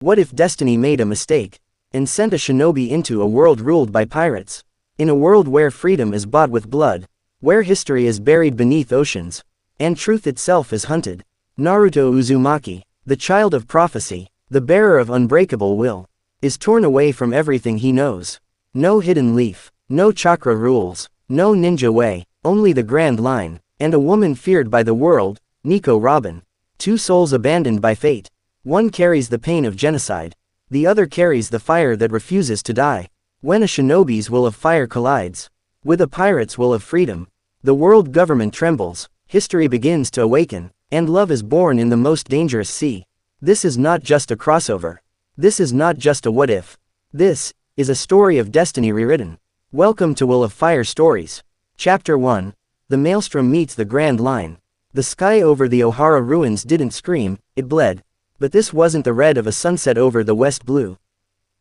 What if destiny made a mistake and sent a shinobi into a world ruled by pirates? In a world where freedom is bought with blood, where history is buried beneath oceans, and truth itself is hunted, Naruto Uzumaki, the child of prophecy, the bearer of unbreakable will, is torn away from everything he knows. No hidden leaf, no chakra rules, no ninja way, only the grand line, and a woman feared by the world, Nico Robin. Two souls abandoned by fate. One carries the pain of genocide. The other carries the fire that refuses to die. When a shinobi's will of fire collides with a pirate's will of freedom, the world government trembles, history begins to awaken, and love is born in the most dangerous sea. This is not just a crossover. This is not just a what if. This is a story of destiny rewritten. Welcome to Will of Fire Stories. Chapter 1. The Maelstrom meets the Grand Line. The sky over the Ohara ruins didn't scream, it bled. But this wasn't the red of a sunset over the west blue.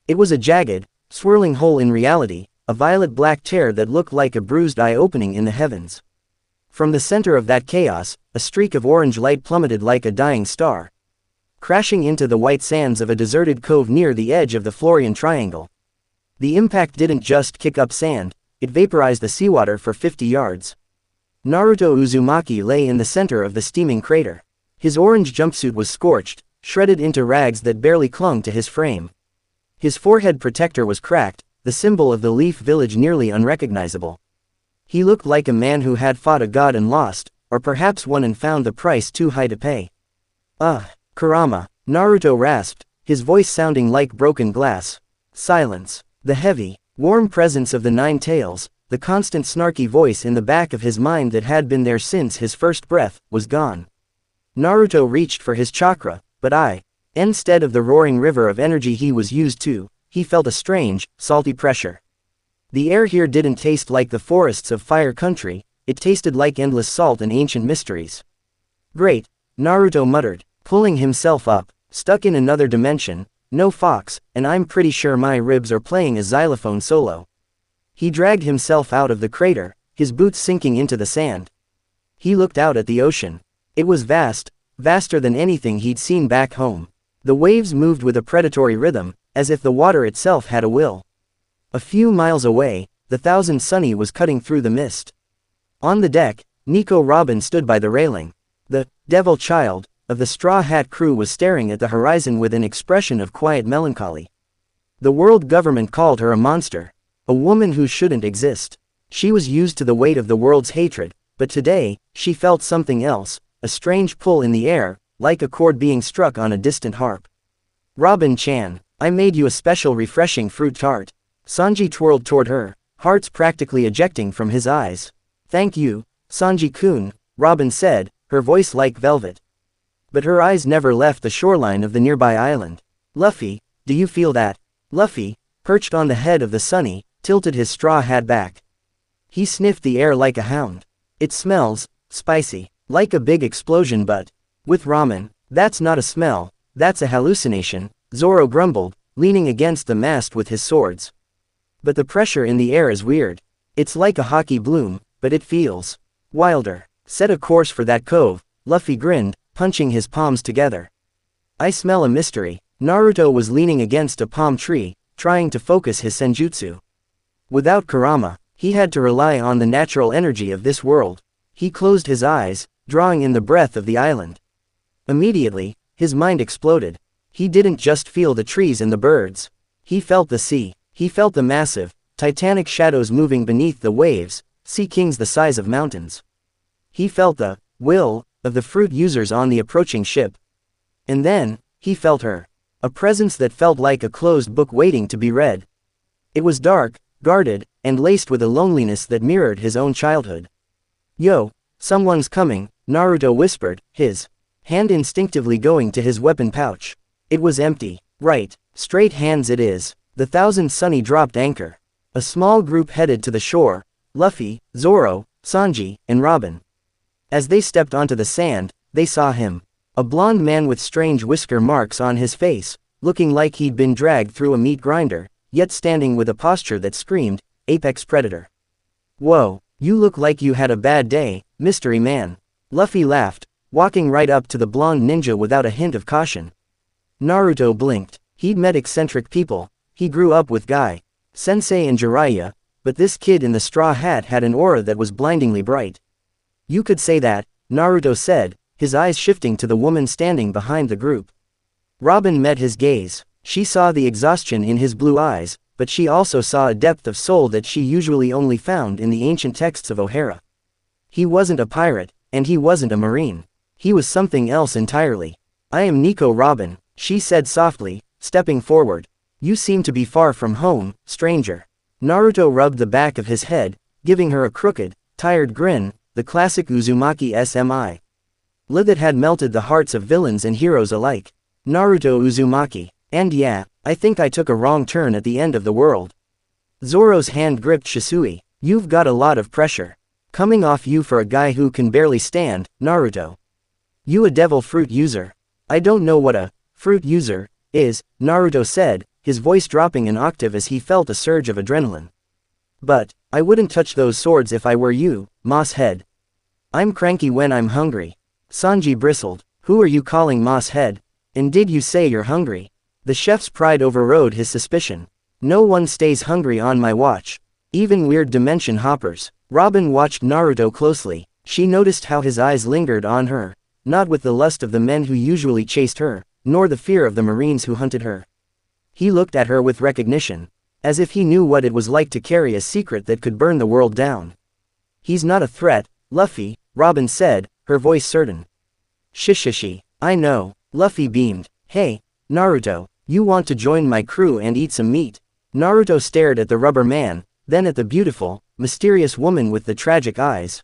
It was a jagged, swirling hole in reality, a violet-black tear that looked like a bruised eye opening in the heavens. From the center of that chaos, a streak of orange light plummeted like a dying star, crashing into the white sands of a deserted cove near the edge of the Florian Triangle. The impact didn't just kick up sand, it vaporized the seawater for 50 yards. Naruto Uzumaki lay in the center of the steaming crater. His orange jumpsuit was scorched, shredded into rags that barely clung to his frame. His forehead protector was cracked, the symbol of the Leaf Village nearly unrecognizable. He looked like a man who had fought a god and lost, or perhaps won and found the price too high to pay. Kurama, Naruto rasped, his voice sounding like broken glass. Silence. The heavy, warm presence of the Nine Tails, the constant snarky voice in the back of his mind that had been there since his first breath, was gone. Naruto reached for his chakra, but instead of the roaring river of energy he was used to, he felt a strange, salty pressure. The air here didn't taste like the forests of Fire Country, it tasted like endless salt and ancient mysteries. Great, Naruto muttered, pulling himself up, stuck in another dimension, no fox, and I'm pretty sure my ribs are playing a xylophone solo. He dragged himself out of the crater, his boots sinking into the sand. He looked out at the ocean. It was vast, vaster than anything he'd seen back home. The waves moved with a predatory rhythm, as if the water itself had a will. A few miles away, the Thousand Sunny was cutting through the mist. On the deck, Nico Robin stood by the railing. The devil child of the Straw Hat crew was staring at the horizon with an expression of quiet melancholy. The world government called her a monster, a woman who shouldn't exist. She was used to the weight of the world's hatred, but today, she felt something else, a strange pull in the air, like a chord being struck on a distant harp. Robin-chan, I made you a special refreshing fruit tart. Sanji twirled toward her, hearts practically ejecting from his eyes. Thank you, Sanji-kun, Robin said, her voice like velvet. But her eyes never left the shoreline of the nearby island. Luffy, do you feel that? Luffy, perched on the head of the Sunny, tilted his straw hat back. He sniffed the air like a hound. It smells spicy, like a big explosion, but with ramen, that's not a smell, that's a hallucination, Zoro grumbled, leaning against the mast with his swords. But the pressure in the air is weird. It's like a hockey bloom, but it feels wilder. Set a course for that cove, Luffy grinned, punching his palms together. I smell a mystery. Naruto was leaning against a palm tree, trying to focus his senjutsu. Without Kurama, he had to rely on the natural energy of this world. He closed his eyes, drawing in the breath of the island. Immediately, his mind exploded. He didn't just feel the trees and the birds. He felt the sea. He felt the massive, titanic shadows moving beneath the waves, sea kings the size of mountains. He felt the will of the fruit users on the approaching ship. And then, he felt her. A presence that felt like a closed book waiting to be read. It was dark, guarded, and laced with a loneliness that mirrored his own childhood. Yo, someone's coming, Naruto whispered, his hand instinctively going to his weapon pouch. It was empty. Right, straight hands it is. The Thousand Sunny dropped anchor. A small group headed to the shore, Luffy, Zoro, Sanji, and Robin. As they stepped onto the sand, they saw him. A blond man with strange whisker marks on his face, looking like he'd been dragged through a meat grinder, yet standing with a posture that screamed, apex predator. Whoa, you look like you had a bad day, mystery man. Luffy laughed, walking right up to the blonde ninja without a hint of caution. Naruto blinked. He'd met eccentric people, he grew up with Guy, Sensei and Jiraiya, but this kid in the straw hat had an aura that was blindingly bright. You could say that, Naruto said, his eyes shifting to the woman standing behind the group. Robin met his gaze. She saw the exhaustion in his blue eyes, but she also saw a depth of soul that she usually only found in the ancient texts of O'Hara. He wasn't a pirate, and he wasn't a marine. He was something else entirely. I am Nico Robin, she said softly, stepping forward. You seem to be far from home, stranger. Naruto rubbed the back of his head, giving her a crooked, tired grin, the classic Uzumaki SMI. That had melted the hearts of villains and heroes alike. Naruto Uzumaki. And yeah, I think I took a wrong turn at the end of the world. Zoro's hand gripped Shisui. You've got a lot of pressure coming off you for a guy who can barely stand, Naruto. You a devil fruit user. I don't know what a fruit user is, Naruto said, his voice dropping an octave as he felt a surge of adrenaline. But I wouldn't touch those swords if I were you, Moss Head. I'm cranky when I'm hungry. Sanji bristled. Who are you calling Moss Head? And did you say you're hungry? The chef's pride overrode his suspicion. No one stays hungry on my watch. Even weird dimension hoppers. Robin watched Naruto closely. She noticed how his eyes lingered on her, not with the lust of the men who usually chased her, nor the fear of the marines who hunted her. He looked at her with recognition, as if he knew what it was like to carry a secret that could burn the world down. He's not a threat, Luffy, Robin said, her voice certain. Shishishi, I know, Luffy beamed. Hey, Naruto, you want to join my crew and eat some meat? Naruto stared at the rubber man, then at the beautiful, mysterious woman with the tragic eyes.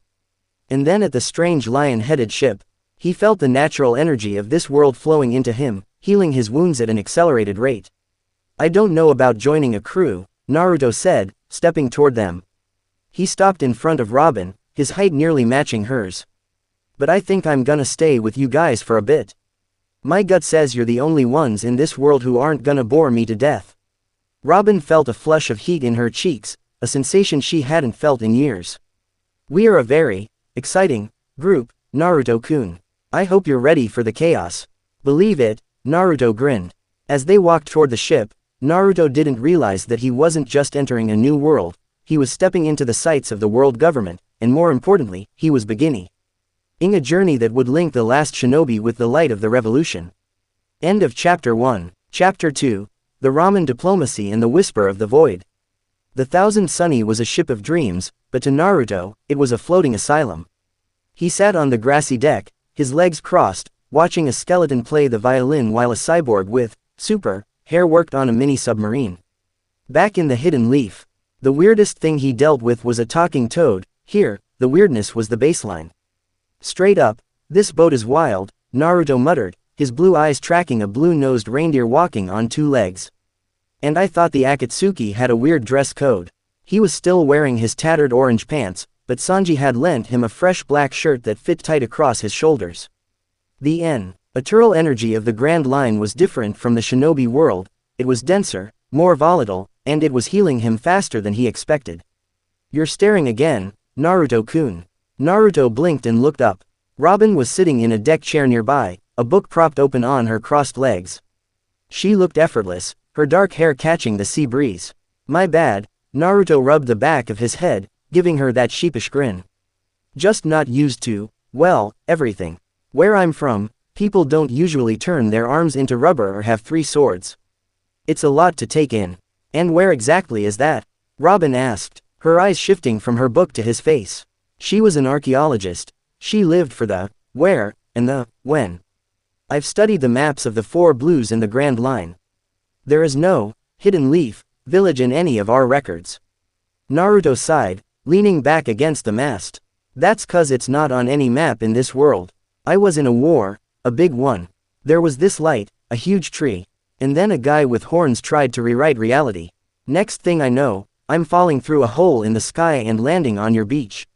And then at the strange lion-headed ship. He felt the natural energy of this world flowing into him, healing his wounds at an accelerated rate. I don't know about joining a crew, Naruto said, stepping toward them. He stopped in front of Robin, his height nearly matching hers. But I think I'm gonna stay with you guys for a bit. My gut says you're the only ones in this world who aren't gonna bore me to death. Robin felt a flush of heat in her cheeks, a sensation she hadn't felt in years. We are a very exciting group, Naruto-kun. I hope you're ready for the chaos. Believe it, Naruto grinned. As they walked toward the ship, Naruto didn't realize that he wasn't just entering a new world, he was stepping into the sights of the world government, and more importantly, he was beginning a journey that would link the last shinobi with the light of the revolution. End of Chapter 1. Chapter 2. The Ramen Diplomacy and the Whisper of the Void. The Thousand Sunny was a ship of dreams, but to Naruto, it was a floating asylum. He sat on the grassy deck, his legs crossed, watching a skeleton play the violin while a cyborg with super hair worked on a mini-submarine. Back in the Hidden Leaf, the weirdest thing he dealt with was a talking toad. Here, the weirdness was the baseline. Straight up, this boat is wild, Naruto muttered, his blue eyes tracking a blue-nosed reindeer walking on two legs. And I thought the Akatsuki had a weird dress code. He was still wearing his tattered orange pants, but Sanji had lent him a fresh black shirt that fit tight across his shoulders. The eternal energy of the Grand Line was different from the shinobi world, it was denser, more volatile, and it was healing him faster than he expected. You're staring again, Naruto-kun. Naruto blinked and looked up. Robin was sitting in a deck chair nearby, a book propped open on her crossed legs. She looked effortless, her dark hair catching the sea breeze. My bad, Naruto rubbed the back of his head, giving her that sheepish grin. Just not used to, well, everything. Where I'm from, people don't usually turn their arms into rubber or have three swords. It's a lot to take in. And where exactly is that? Robin asked, her eyes shifting from her book to his face. She was an archaeologist. She lived for the where and the when. I've studied the maps of the four blues in the Grand Line. There is no Hidden Leaf village in any of our records. Naruto sighed, leaning back against the mast. That's 'cause it's not on any map in this world. I was in a war, a big one. There was this light, a huge tree, and then a guy with horns tried to rewrite reality. Next thing I know, I'm falling through a hole in the sky and landing on your beach.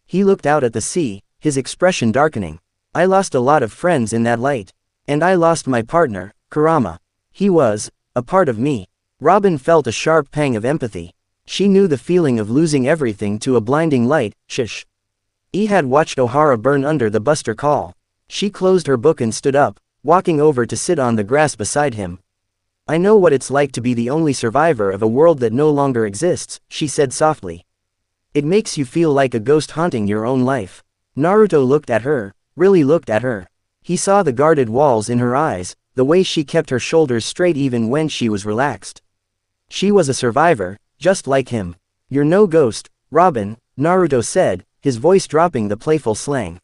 He looked out at the sea, his expression darkening. I lost a lot of friends in that light. And I lost my partner, Kurama. He was a part of me. Robin felt a sharp pang of empathy. She knew the feeling of losing everything to a blinding light. Shush. He had watched O'Hara burn under the Buster Call. She closed her book and stood up, walking over to sit on the grass beside him. I know what it's like to be the only survivor of a world that no longer exists, she said softly. It makes you feel like a ghost haunting your own life. Naruto looked at her, really looked at her. He saw the guarded walls in her eyes, the way she kept her shoulders straight even when she was relaxed. She was a survivor, just like him. You're no ghost, Robin, Naruto said, his voice dropping the playful slang.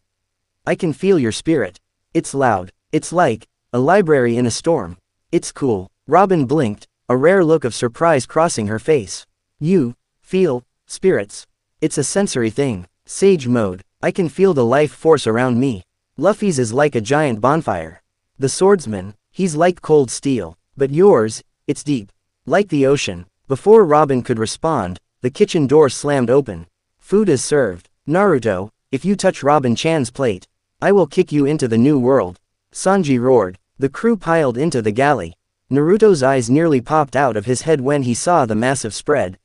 I can feel your spirit. It's loud. It's like a library in a storm. It's cool. Robin blinked, a rare look of surprise crossing her face. You feel spirits. It's a sensory thing. Sage mode. I can feel the life force around me. Luffy's is like a giant bonfire. The swordsman, he's like cold steel. But yours, it's deep. Like the ocean. Before Robin could respond, the kitchen door slammed open. Food is served. Naruto, if you touch Robin-chan's plate, I will kick you into the new world. Sanji roared. The crew piled into the galley. Naruto's eyes nearly popped out of his head when he saw the massive spread.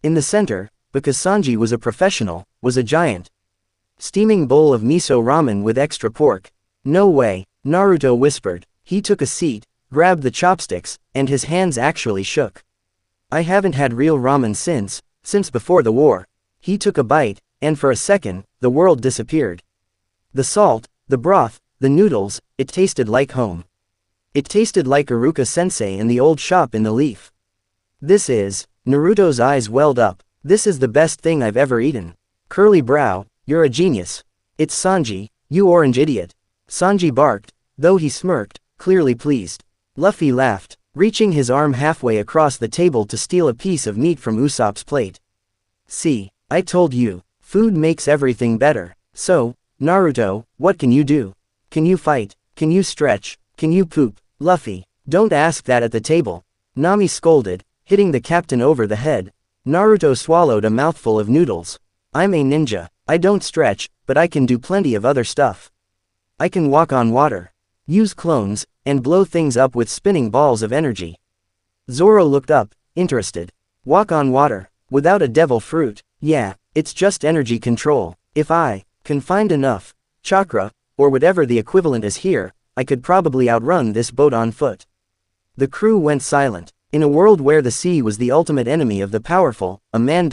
In the center, because Sanji was a professional, was a giant steaming bowl of miso ramen with extra pork. No way, Naruto whispered. He took a seat, grabbed the chopsticks, and his hands actually shook. I haven't had real ramen since before the war. He took a bite, and for a second, the world disappeared. The salt, the broth, the noodles, it tasted like home. It tasted like Iruka-sensei in the old shop in the Leaf. This is, Naruto's eyes welled up. This is the best thing I've ever eaten. Curly brow, you're a genius. It's Sanji, you orange idiot. Sanji barked, though he smirked, clearly pleased. Luffy laughed, reaching his arm halfway across the table to steal a piece of meat from Usopp's plate. See, I told you, food makes everything better. So, Naruto, what can you do? Can you fight? Can you stretch? Can you poop? Luffy, don't ask that at the table. Nami scolded, hitting the captain over the head. Naruto swallowed a mouthful of noodles. I'm a ninja. I don't stretch, but I can do plenty of other stuff. I can walk on water, use clones, and blow things up with spinning balls of energy. Zoro looked up, interested. Walk on water, without a devil fruit. Yeah, it's just energy control. If I can find enough chakra, or whatever the equivalent is here, I could probably outrun this boat on foot. The crew went silent. In a world where the sea was the ultimate enemy of the powerful, a man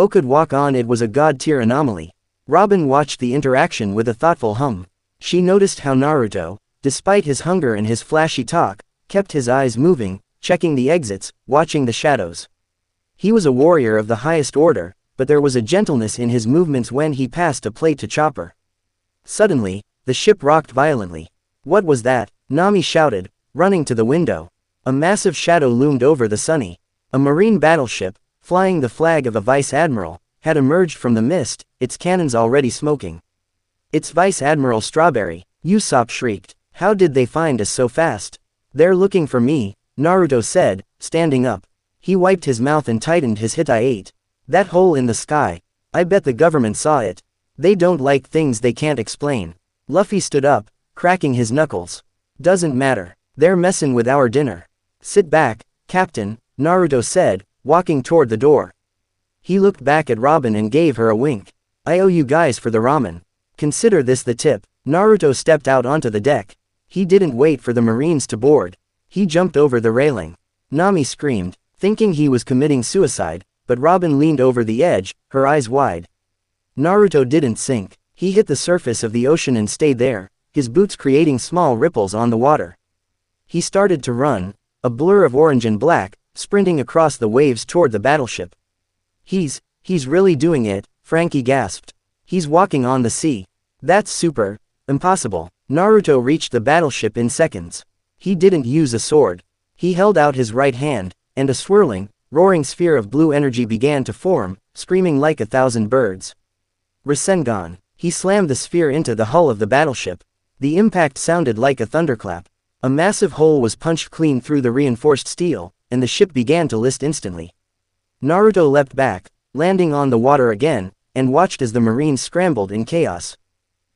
could walk on it was a god-tier anomaly. Robin watched the interaction with a thoughtful hum. She noticed how Naruto, despite his hunger and his flashy talk, kept his eyes moving, checking the exits, watching the shadows. He was a warrior of the highest order, but there was a gentleness in his movements when he passed a plate to Chopper. Suddenly, the ship rocked violently. What was that? Nami shouted, running to the window. A massive shadow loomed over the Sunny. A marine battleship, flying the flag of a vice admiral, had emerged from the mist, its cannons already smoking. It's Vice Admiral Strawberry, Usopp shrieked. How did they find us so fast? They're looking for me, Naruto said, standing up. He wiped his mouth and tightened his Hittite. That hole in the sky. I bet the government saw it. They don't like things they can't explain. Luffy stood up, cracking his knuckles. Doesn't matter. They're messing with our dinner. Sit back, Captain, Naruto said, walking toward the door. He looked back at Robin and gave her a wink. I owe you guys for the ramen. Consider this the tip. Naruto stepped out onto the deck. He didn't wait for the Marines to board. He jumped over the railing. Nami screamed, thinking he was committing suicide, but Robin leaned over the edge, her eyes wide. Naruto didn't sink. He hit the surface of the ocean and stayed there, his boots creating small ripples on the water. He started to run, a blur of orange and black, sprinting across the waves toward the battleship. He's really doing it, Frankie gasped. He's walking on the sea. That's super impossible. Naruto reached the battleship in seconds. He didn't use a sword. He held out his right hand, and a swirling, roaring sphere of blue energy began to form, screaming like 1,000 birds. Rasengan. He slammed the sphere into the hull of the battleship. The impact sounded like a thunderclap. A massive hole was punched clean through the reinforced steel, and the ship began to list instantly. Naruto leapt back, landing on the water again, and watched as the Marines scrambled in chaos.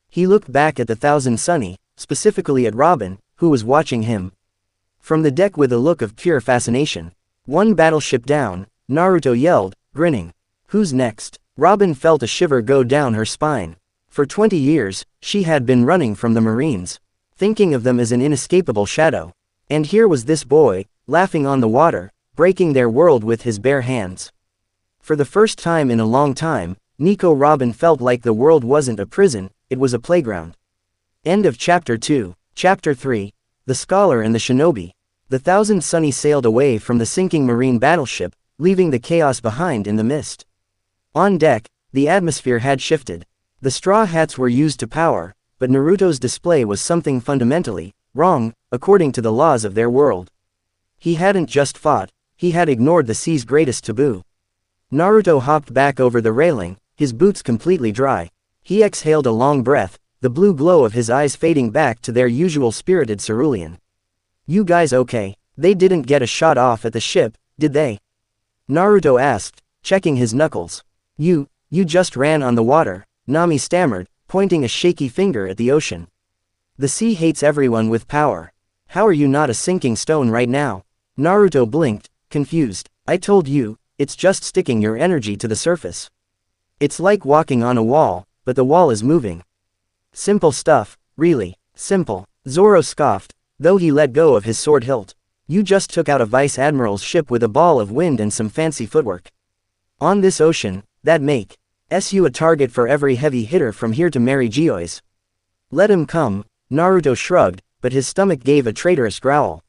He looked back at the Thousand Sunny, specifically at Robin, who was watching him from the deck with a look of pure fascination. One battleship down, Naruto yelled, grinning. Who's next? Robin felt a shiver go down her spine. For 20 years, she had been running from the Marines, thinking of them as an inescapable shadow. And here was this boy, laughing on the water, breaking their world with his bare hands. For the first time in a long time, Nico Robin felt like the world wasn't a prison, it was a playground. End of Chapter 2. Chapter 3. The Scholar and the Shinobi. The Thousand Sunny sailed away from the sinking marine battleship, leaving the chaos behind in the mist. On deck, the atmosphere had shifted. The straw hats were used to power, but Naruto's display was something fundamentally wrong, according to the laws of their world. He hadn't just fought, he had ignored the sea's greatest taboo. Naruto hopped back over the railing, his boots completely dry. He exhaled a long breath, the blue glow of his eyes fading back to their usual spirited cerulean. You guys okay? They didn't get a shot off at the ship, did they? Naruto asked, checking his knuckles. You just ran on the water, Nami stammered, pointing a shaky finger at the ocean. The sea hates everyone with power. How are you not a sinking stone right now? Naruto blinked, confused. I told you, it's just sticking your energy to the surface. It's like walking on a wall, but the wall is moving. Simple stuff, really, simple. Zoro scoffed, though he let go of his sword hilt. You just took out a vice admiral's ship with a ball of wind and some fancy footwork. On this ocean, that makes you a target for every heavy hitter from here to Mary Geoise. Let him come, Naruto shrugged, but his stomach gave a traitorous growl.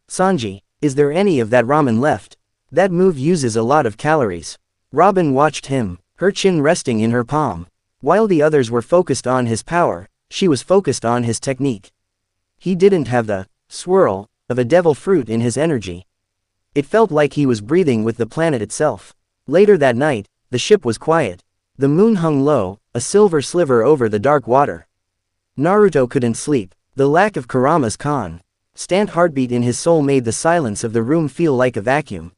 Sanji, is there any of that ramen left? That move uses a lot of calories. Robin watched him, her chin resting in her palm. While the others were focused on his power, she was focused on his technique. He didn't have the swirl of a devil fruit in his energy. It felt like he was breathing with the planet itself. Later that night, the ship was quiet. The moon hung low, a silver sliver over the dark water. Naruto couldn't sleep. The lack of Kurama's constant heartbeat in his soul made the silence of the room feel like a vacuum.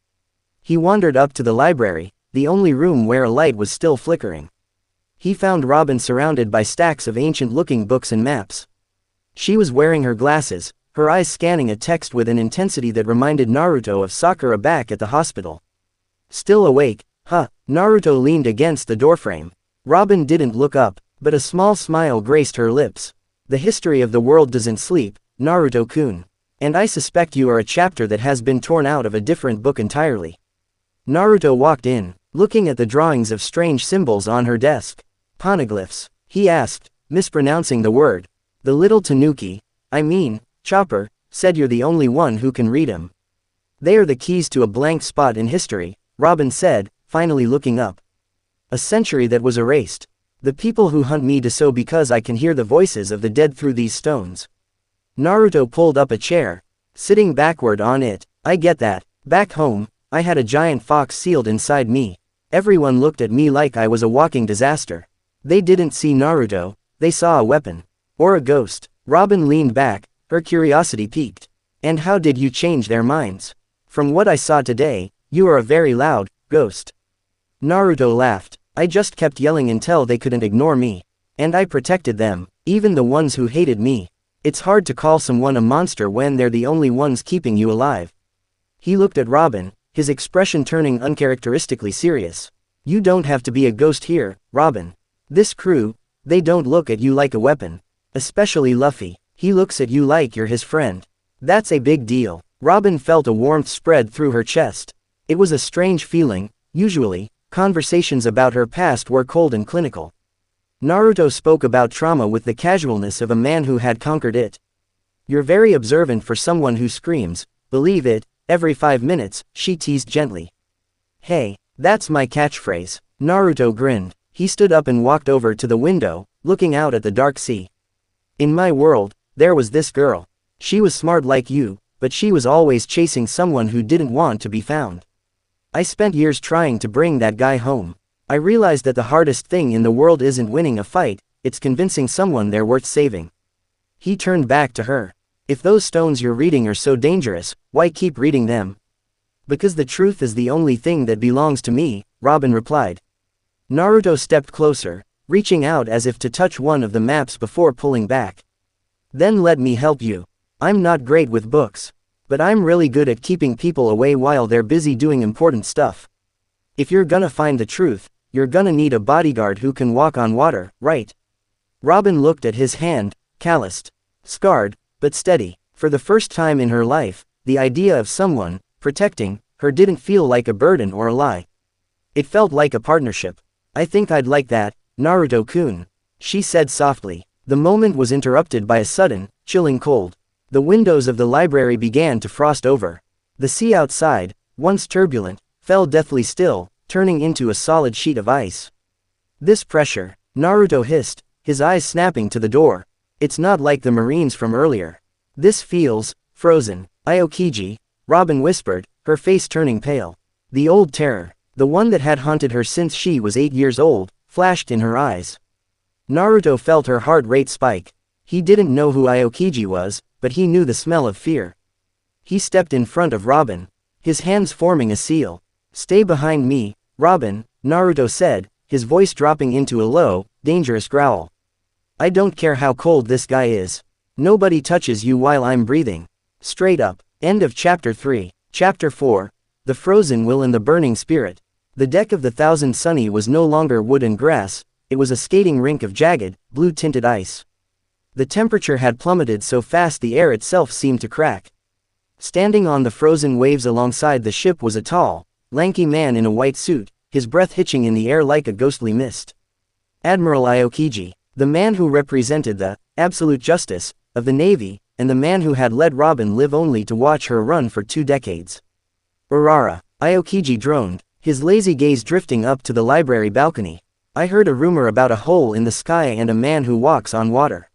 He wandered up to the library, the only room where a light was still flickering. He found Robin surrounded by stacks of ancient-looking books and maps. She was wearing her glasses, her eyes scanning a text with an intensity that reminded Naruto of Sakura back at the hospital. Still awake, Naruto leaned against the doorframe. Robin didn't look up, but a small smile graced her lips. The history of the world doesn't sleep, Naruto-kun. And I suspect you are a chapter that has been torn out of a different book entirely. Naruto walked in, looking at the drawings of strange symbols on her desk. Poneglyphs, he asked, mispronouncing the word. The little tanuki, Chopper, said you're the only one who can read 'em. They are the keys to a blank spot in history, Robin said, finally looking up. A century that was erased. The people who hunt me do so because I can hear the voices of the dead through these stones. Naruto pulled up a chair, sitting backward on it. I get that. Back home, I had a giant fox sealed inside me. Everyone looked at me like I was a walking disaster. They didn't see Naruto, they saw a weapon. Or a ghost. Robin leaned back, her curiosity piqued. And how did you change their minds? From what I saw today, you are a very loud ghost. Naruto laughed. I just kept yelling until they couldn't ignore me. And I protected them, even the ones who hated me. It's hard to call someone a monster when they're the only ones keeping you alive. He looked at Robin, his expression turning uncharacteristically serious. You don't have to be a ghost here, Robin. This crew, they don't look at you like a weapon. Especially Luffy, he looks at you like you're his friend. That's a big deal. Robin felt a warmth spread through her chest. It was a strange feeling. Usually, conversations about her past were cold and clinical. Naruto spoke about trauma with the casualness of a man who had conquered it. You're very observant for someone who screams, believe it, every 5 minutes, she teased gently. Hey, that's my catchphrase. Naruto grinned. He stood up and walked over to the window, looking out at the dark sea. In my world, there was this girl. She was smart like you, but she was always chasing someone who didn't want to be found. I spent years trying to bring that guy home. I realized that the hardest thing in the world isn't winning a fight, it's convincing someone they're worth saving. He turned back to her. If those stones you're reading are so dangerous, why keep reading them? Because the truth is the only thing that belongs to me, Robin replied. Naruto stepped closer, reaching out as if to touch one of the maps before pulling back. Then let me help you. I'm not great with books. But I'm really good at keeping people away while they're busy doing important stuff. If you're gonna find the truth, you're gonna need a bodyguard who can walk on water, right? Robin looked at his hand, calloused, scarred, but steady. For the first time in her life, the idea of someone protecting her didn't feel like a burden or a lie. It felt like a partnership. I think I'd like that, Naruto-kun, she said softly. The moment was interrupted by a sudden, chilling cold. The windows of the library began to frost over. The sea outside, once turbulent, fell deathly still, turning into a solid sheet of ice. This pressure, Naruto hissed, his eyes snapping to the door. It's not like the Marines from earlier. This feels frozen. Aokiji, Robin whispered, her face turning pale. The old terror, the one that had haunted her since she was 8 years old, flashed in her eyes. Naruto felt her heart rate spike. He didn't know who Aokiji was, but he knew the smell of fear. He stepped in front of Robin, his hands forming a seal. Stay behind me, Robin, Naruto said, his voice dropping into a low, dangerous growl. I don't care how cold this guy is. Nobody touches you while I'm breathing. Straight up. End of Chapter 3. Chapter 4. The Frozen Will and the Burning Spirit. The deck of the Thousand Sunny was no longer wood and grass, it was a skating rink of jagged, blue-tinted ice. The temperature had plummeted so fast the air itself seemed to crack. Standing on the frozen waves alongside the ship was a tall, lanky man in a white suit, his breath hitching in the air like a ghostly mist. Admiral Aokiji, the man who represented the absolute justice of the Navy, and the man who had let Robin live only to watch her run for 2 decades. Urara, Aokiji droned, his lazy gaze drifting up to the library balcony. I heard a rumor about a hole in the sky and a man who walks on water.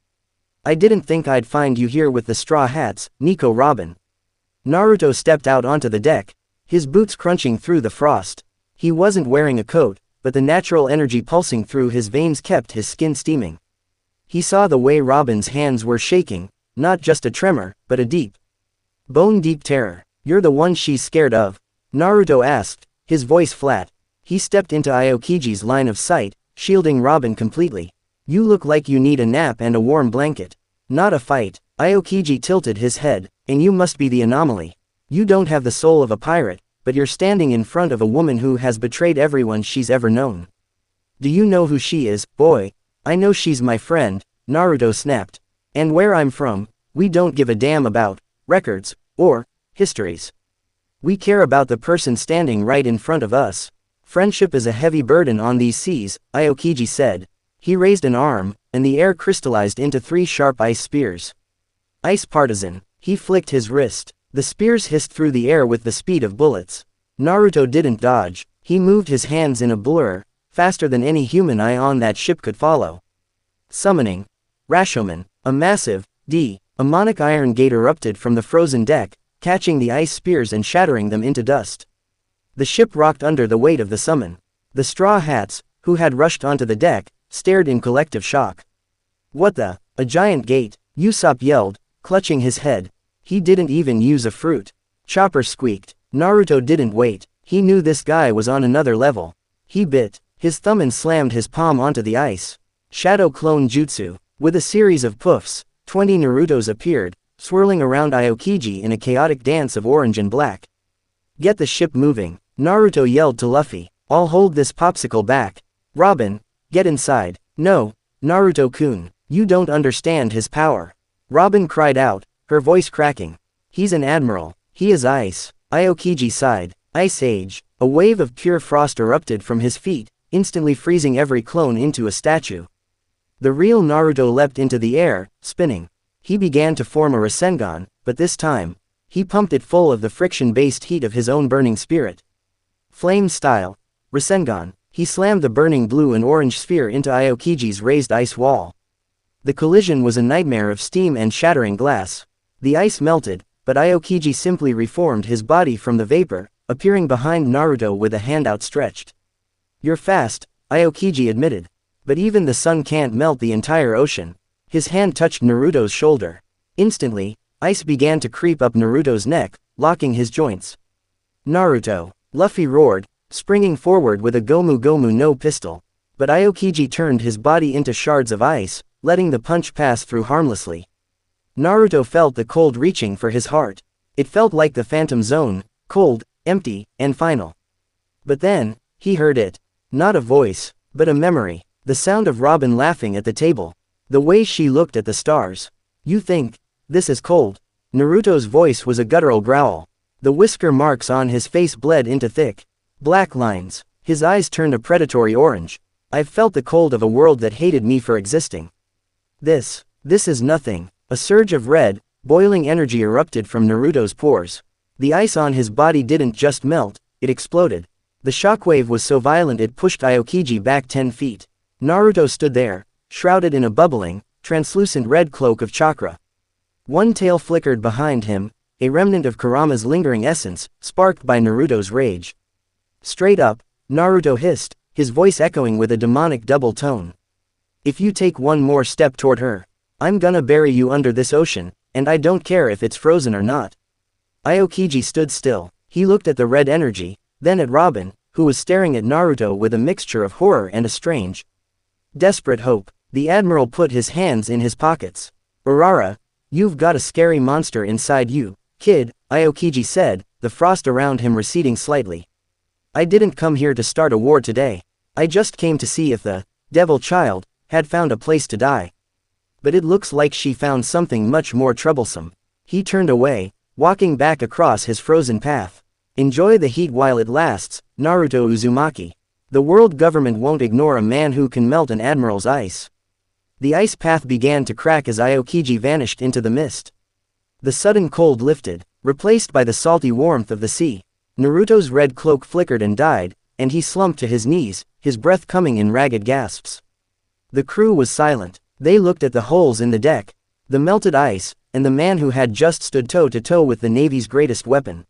I didn't think I'd find you here with the straw hats, Nico Robin. Naruto stepped out onto the deck, his boots crunching through the frost. He wasn't wearing a coat, but the natural energy pulsing through his veins kept his skin steaming. He saw the way Robin's hands were shaking, not just a tremor, but a deep, bone-deep terror. You're the one she's scared of? Naruto asked, his voice flat. He stepped into Aokiji's line of sight, shielding Robin completely. You look like you need a nap and a warm blanket. Not a fight. Aokiji tilted his head, and you must be the anomaly. You don't have the soul of a pirate, but you're standing in front of a woman who has betrayed everyone she's ever known. Do you know who she is, boy? I know she's my friend, Naruto snapped. And where I'm from, we don't give a damn about records or histories. We care about the person standing right in front of us. Friendship is a heavy burden on these seas, Aokiji said. He raised an arm, and the air crystallized into 3 sharp ice spears. Ice partisan. He flicked his wrist. The spears hissed through the air with the speed of bullets. Naruto didn't dodge. He moved his hands in a blur, faster than any human eye on that ship could follow. Summoning. Rashomon. A massive, demonic iron gate erupted from the frozen deck, catching the ice spears and shattering them into dust. The ship rocked under the weight of the summon. The straw hats, who had rushed onto the deck, stared in collective shock. What the? A giant gate, Usopp yelled, clutching his head. He didn't even use a fruit. Chopper squeaked. Naruto didn't wait. He knew this guy was on another level. He bit his thumb and slammed his palm onto the ice. Shadow Clone Jutsu. With a series of puffs, 20 Narutos appeared, swirling around Aokiji in a chaotic dance of orange and black. Get the ship moving, Naruto yelled to Luffy. I'll hold this popsicle back. Robin, get inside. No, Naruto-kun, you don't understand his power. Robin cried out, her voice cracking. He's an admiral. He is ice. Aokiji sighed. Ice Age. A wave of pure frost erupted from his feet, instantly freezing every clone into a statue. The real Naruto leapt into the air, spinning. He began to form a Rasengan, but this time, he pumped it full of the friction-based heat of his own burning spirit. Flame style. Rasengan. He slammed the burning blue and orange sphere into Aokiji's raised ice wall. The collision was a nightmare of steam and shattering glass. The ice melted, but Aokiji simply reformed his body from the vapor, appearing behind Naruto with a hand outstretched. You're fast, Aokiji admitted. But even the sun can't melt the entire ocean. His hand touched Naruto's shoulder. Instantly, ice began to creep up Naruto's neck, locking his joints. Naruto, Luffy roared, springing forward with a Gomu Gomu no pistol. But Aokiji turned his body into shards of ice, letting the punch pass through harmlessly. Naruto felt the cold reaching for his heart. It felt like the Phantom Zone, cold, empty, and final. But then, he heard it. Not a voice, but a memory. The sound of Robin laughing at the table. The way she looked at the stars. You think this is cold? Naruto's voice was a guttural growl. The whisker marks on his face bled into thick, black lines. His eyes turned a predatory orange. I've felt the cold of a world that hated me for existing. This is nothing. A surge of red, boiling energy erupted from Naruto's pores. The ice on his body didn't just melt, it exploded. The shockwave was so violent it pushed Aokiji back 10 feet. Naruto stood there, shrouded in a bubbling, translucent red cloak of chakra. One tail flickered behind him, a remnant of Kurama's lingering essence, sparked by Naruto's rage. Straight up, Naruto hissed, his voice echoing with a demonic double tone. If you take one more step toward her, I'm gonna bury you under this ocean, and I don't care if it's frozen or not. Aokiji stood still. He looked at the red energy, then at Robin, who was staring at Naruto with a mixture of horror and a strange, desperate hope. The Admiral put his hands in his pockets. Urara, you've got a scary monster inside you, kid, Aokiji said, the frost around him receding slightly. I didn't come here to start a war today. I just came to see if the devil child had found a place to die. But it looks like she found something much more troublesome. He turned away, walking back across his frozen path. Enjoy the heat while it lasts, Naruto Uzumaki. The world government won't ignore a man who can melt an admiral's ice. The ice path began to crack as Aokiji vanished into the mist. The sudden cold lifted, replaced by the salty warmth of the sea. Naruto's red cloak flickered and died, and he slumped to his knees, his breath coming in ragged gasps. The crew was silent. They looked at the holes in the deck, the melted ice, and the man who had just stood toe-to-toe with the Navy's greatest weapon.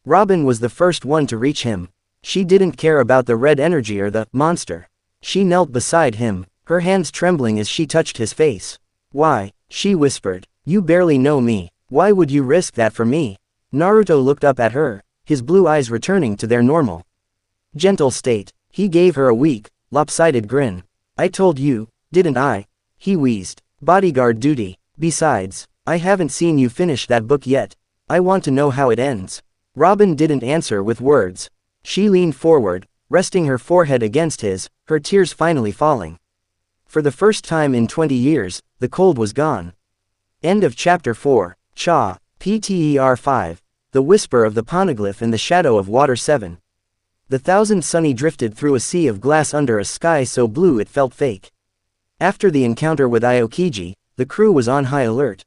Robin was the first one to reach him. She didn't care about the red energy or the monster. She knelt beside him, her hands trembling as she touched his face. Why, she whispered, you barely know me. Why would you risk that for me? Naruto looked up at her, his blue eyes returning to their normal, gentle state. He gave her a weak, lopsided grin. I told you, didn't I? He wheezed. Bodyguard duty. Besides, I haven't seen you finish that book yet. I want to know how it ends. Robin didn't answer with words. She leaned forward, resting her forehead against his, her tears finally falling. For the first time in 20 years, the cold was gone. End of chapter 4. Cha. Pter 5. The Whisper of the Poneglyph in the Shadow of Water 7. The Thousand Sunny drifted through a sea of glass under a sky so blue it felt fake. After the encounter with Aokiji, the crew was on high alert.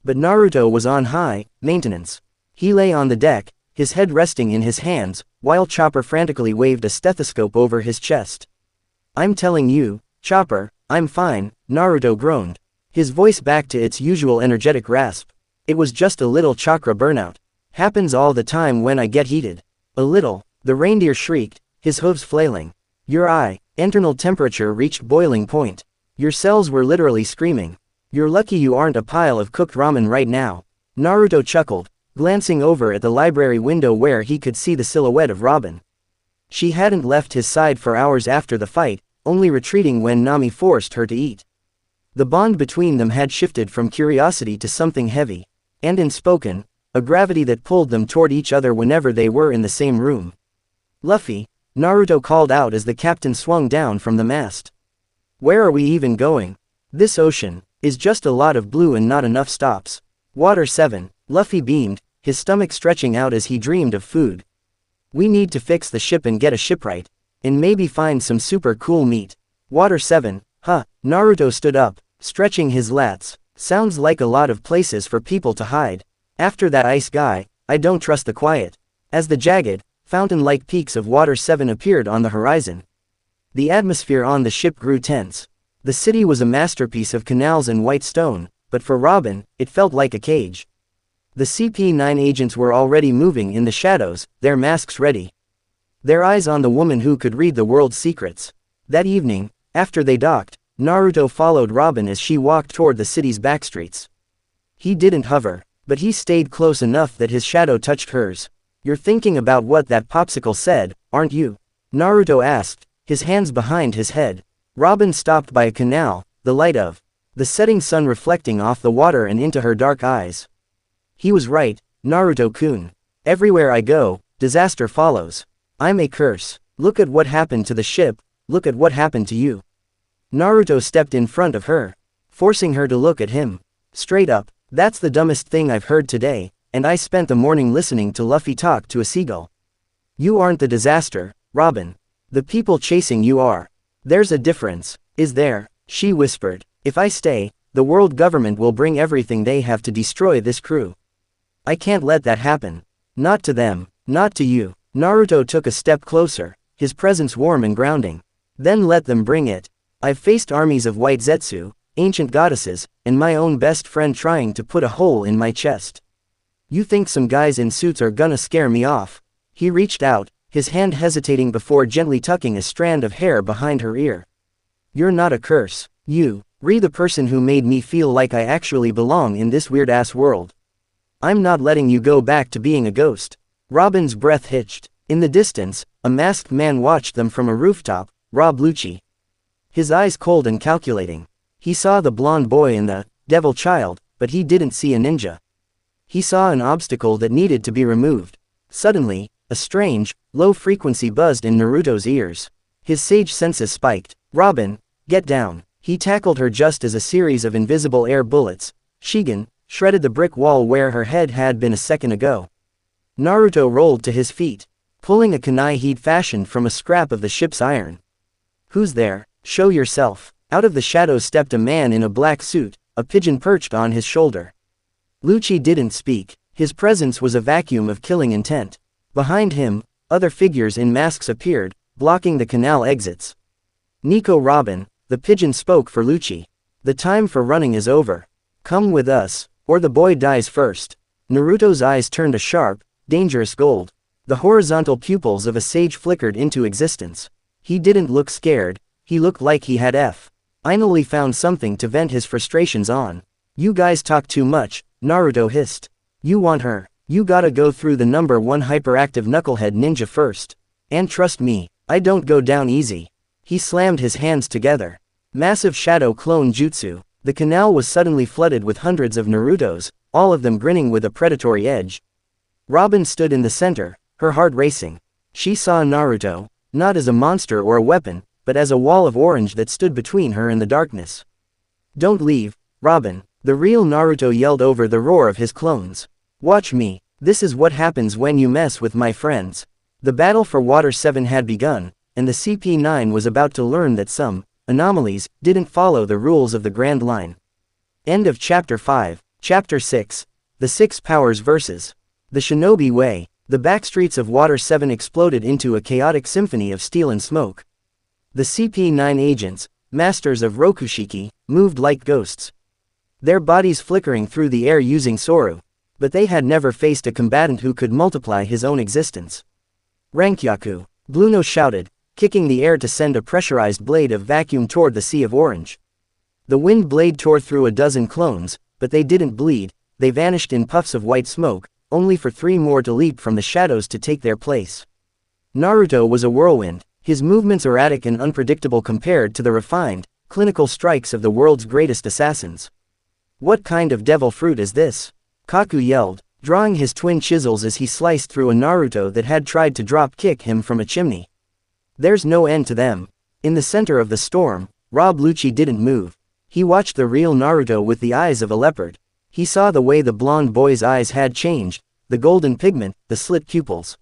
But Naruto was on high maintenance. He lay on the deck, his head resting in his hands, while Chopper frantically waved a stethoscope over his chest. I'm telling you, Chopper, I'm fine, Naruto groaned, his voice back to its usual energetic rasp. It was just a little chakra burnout. Happens all the time when I get heated. A little, the reindeer shrieked, his hooves flailing. Your internal temperature reached boiling point. Your cells were literally screaming. You're lucky you aren't a pile of cooked ramen right now. Naruto chuckled, glancing over at the library window where he could see the silhouette of Robin. She hadn't left his side for hours after the fight, only retreating when Nami forced her to eat. The bond between them had shifted from curiosity to something heavy, and unspoken, a gravity that pulled them toward each other whenever they were in the same room. Luffy, Naruto called out as the captain swung down from the mast. Where are we even going? This ocean is just a lot of blue and not enough stops. Water 7, Luffy beamed, his stomach stretching out as he dreamed of food. We need to fix the ship and get a shipwright, and maybe find some super cool meat. Water 7, huh? Naruto stood up, stretching his lats. Sounds like a lot of places for people to hide. After that ice guy, I don't trust the quiet. As the jagged, fountain-like peaks of Water 7 appeared on the horizon, the atmosphere on the ship grew tense. The city was a masterpiece of canals and white stone, but for Robin, it felt like a cage. The CP9 agents were already moving in the shadows, their masks ready. Their eyes on the woman who could read the world's secrets. That evening, after they docked, Naruto followed Robin as she walked toward the city's backstreets. He didn't hover, but he stayed close enough that his shadow touched hers. You're thinking about what that popsicle said, aren't you? Naruto asked, his hands behind his head. Robin stopped by a canal, the light of the setting sun reflecting off the water and into her dark eyes. He was right, Naruto-kun. Everywhere I go, disaster follows. I'm a curse. Look at what happened to the ship, look at what happened to you. Naruto stepped in front of her, forcing her to look at him. Straight up, That's the dumbest thing I've heard today, and I spent the morning listening to Luffy talk to a seagull. You aren't the disaster, Robin. The people chasing you are. There's a difference, is there? She whispered. If I stay, the world government will bring everything they have to destroy this crew. I can't let that happen. Not to them, not to you. Naruto took a step closer, his presence warm and grounding. Then let them bring it. I've faced armies of white Zetsu, ancient goddesses, and my own best friend trying to put a hole in my chest. You think some guys in suits are gonna scare me off? He reached out, his hand hesitating before gently tucking a strand of hair behind her ear. You're not a curse. You, the person who made me feel like I actually belong in this weird-ass world. I'm not letting you go back to being a ghost. Robin's breath hitched. In the distance, a masked man watched them from a rooftop, Rob Lucci. His eyes cold and calculating. He saw the blonde boy and the devil child, but he didn't see a ninja. He saw an obstacle that needed to be removed. Suddenly, a strange, low frequency buzzed in Naruto's ears. His sage senses spiked. Robin, get down. He tackled her just as a series of invisible air bullets, Shigen, shredded the brick wall where her head had been a second ago. Naruto rolled to his feet, pulling a kunai he'd fashioned from a scrap of the ship's iron. Who's there? Show yourself. Out of the shadows stepped a man in a black suit, a pigeon perched on his shoulder. Lucci didn't speak. His presence was a vacuum of killing intent. Behind him, other figures in masks appeared, blocking the canal exits. Nico Robin, the pigeon spoke for Lucci. The time for running is over. Come with us, or the boy dies first. Naruto's eyes turned a sharp, dangerous gold. The horizontal pupils of a sage flickered into existence. He didn't look scared, he looked like he had finally found something to vent his frustrations on. You guys talk too much, Naruto hissed. You want her. You gotta go through the number 1 hyperactive knucklehead ninja first. And trust me, I don't go down easy. He slammed his hands together. Massive shadow clone jutsu. The canal was suddenly flooded with hundreds of Narutos, all of them grinning with a predatory edge. Robin stood in the center, her heart racing. She saw Naruto, not as a monster or a weapon, but as a wall of orange that stood between her and the darkness. Don't leave, Robin, the real Naruto yelled over the roar of his clones. Watch me, this is what happens when you mess with my friends. The battle for Water 7 had begun, and the CP9 was about to learn that some anomalies didn't follow the rules of the Grand Line. End of Chapter 5. Chapter 6. The Six Powers vs. The Shinobi Way. The backstreets of Water 7 exploded into a chaotic symphony of steel and smoke. The CP9 agents, masters of Rokushiki, moved like ghosts. Their bodies flickering through the air using Soru. But they had never faced a combatant who could multiply his own existence. Rankyaku, Bluno shouted, kicking the air to send a pressurized blade of vacuum toward the sea of orange. The wind blade tore through a dozen clones, but they didn't bleed, they vanished in puffs of white smoke, only for 3 more to leap from the shadows to take their place. Naruto was a whirlwind, his movements erratic and unpredictable compared to the refined, clinical strikes of the world's greatest assassins. What kind of devil fruit is this? Kaku yelled, drawing his twin chisels as he sliced through a Naruto that had tried to drop-kick him from a chimney. There's no end to them. In the center of the storm, Rob Lucci didn't move. He watched the real Naruto with the eyes of a leopard. He saw the way the blonde boy's eyes had changed, the golden pigment, the slit pupils.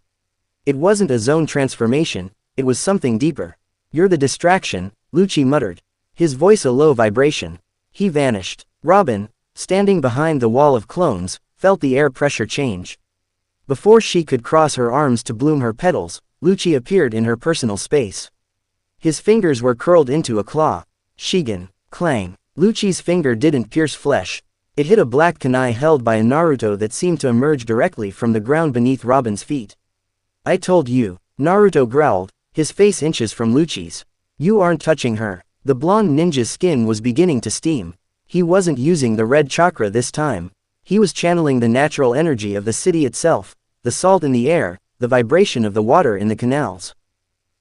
It wasn't a zone transformation, it was something deeper. You're the distraction, Lucci muttered. His voice a low vibration. He vanished. Robin, standing behind the wall of clones, felt the air pressure change. Before she could cross her arms to bloom her petals, Lucci appeared in her personal space. His fingers were curled into a claw. Shigen, clang. Lucci's finger didn't pierce flesh. It hit a black kunai held by a Naruto that seemed to emerge directly from the ground beneath Robin's feet. I told you, Naruto growled, his face inches from Lucci's. You aren't touching her. The blonde ninja's skin was beginning to steam. He wasn't using the red chakra this time. He was channeling the natural energy of the city itself, the salt in the air, the vibration of the water in the canals.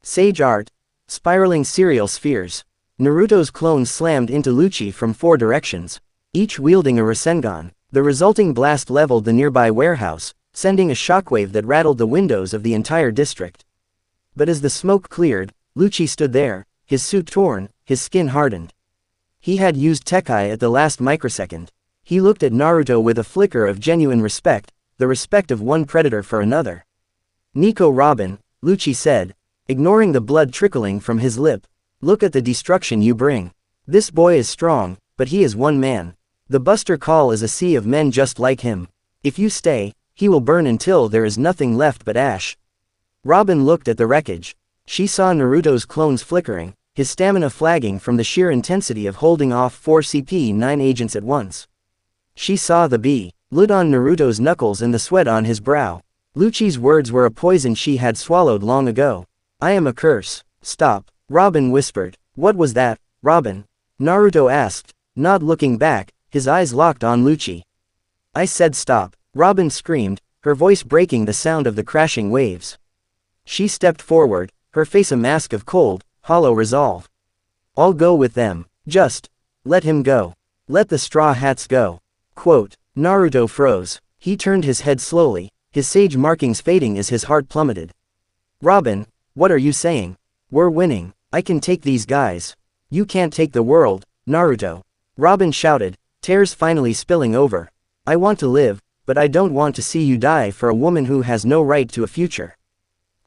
Sage art. Spiraling cereal spheres. Naruto's clones slammed into Lucci from 4 directions, each wielding a Rasengan. The resulting blast leveled the nearby warehouse, sending a shockwave that rattled the windows of the entire district. But as the smoke cleared, Lucci stood there, his suit torn, his skin hardened. He had used Tekai at the last microsecond. He looked at Naruto with a flicker of genuine respect, the respect of one predator for another. Nico Robin, Lucci said, ignoring the blood trickling from his lip. Look at the destruction you bring. This boy is strong, but he is one man. The Buster Call is a sea of men just like him. If you stay, he will burn until there is nothing left but ash. Robin looked at the wreckage. She saw Naruto's clones flickering, his stamina flagging from the sheer intensity of holding off 4 CP9 agents at once. She saw the blood on Naruto's knuckles and the sweat on his brow. Lucci's words were a poison she had swallowed long ago. I am a curse. Stop, Robin whispered. What was that, Robin? Naruto asked, not looking back, his eyes locked on Lucci. I said stop, Robin screamed, her voice breaking the sound of the crashing waves. She stepped forward, her face a mask of cold, hollow resolve. I'll go with them. Just let him go. Let the Straw Hats go. Quote. Naruto froze. He turned his head slowly, his sage markings fading as his heart plummeted. Robin, what are you saying? We're winning. I can take these guys. You can't take the world, Naruto. Robin shouted, tears finally spilling over. I want to live, but I don't want to see you die for a woman who has no right to a future.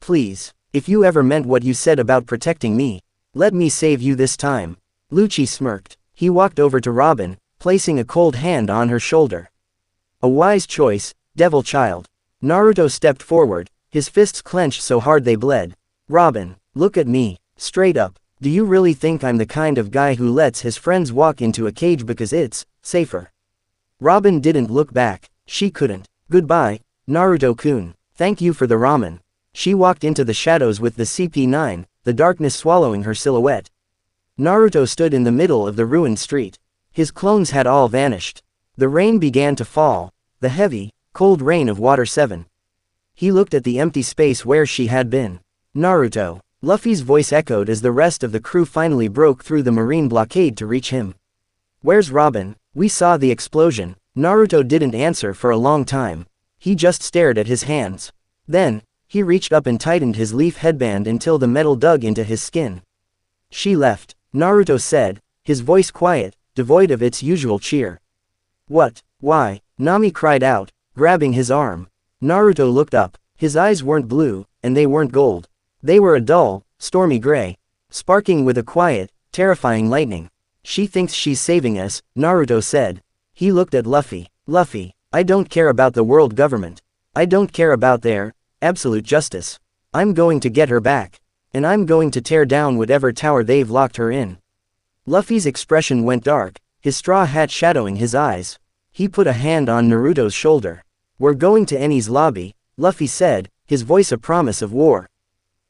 Please, if you ever meant what you said about protecting me, let me save you this time. Lucci smirked. He walked over to Robin, placing a cold hand on her shoulder. A wise choice, devil child. Naruto stepped forward, his fists clenched so hard they bled. Robin, look at me, straight up. Do you really think I'm the kind of guy who lets his friends walk into a cage because it's safer? Robin didn't look back. She couldn't. Goodbye, Naruto-kun. Thank you for the ramen. She walked into the shadows with the CP9, the darkness swallowing her silhouette. Naruto stood in the middle of the ruined street. His clones had all vanished. The rain began to fall, the heavy, cold rain of Water 7. He looked at the empty space where she had been. Naruto. Luffy's voice echoed as the rest of the crew finally broke through the marine blockade to reach him. Where's Robin? We saw the explosion. Naruto didn't answer for a long time. He just stared at his hands. Then, he reached up and tightened his leaf headband until the metal dug into his skin. She left, Naruto said, his voice quiet, devoid of its usual cheer. What? Why? Nami cried out, grabbing his arm. Naruto looked up. His eyes weren't blue, and they weren't gold. They were a dull, stormy gray, sparking with a quiet, terrifying lightning. She thinks she's saving us, Naruto said. He looked at Luffy. Luffy, I don't care about the world government. I don't care about their absolute justice. I'm going to get her back. And I'm going to tear down whatever tower they've locked her in. Luffy's expression went dark, his straw hat shadowing his eyes. He put a hand on Naruto's shoulder. We're going to Eni's lobby, Luffy said, his voice a promise of war.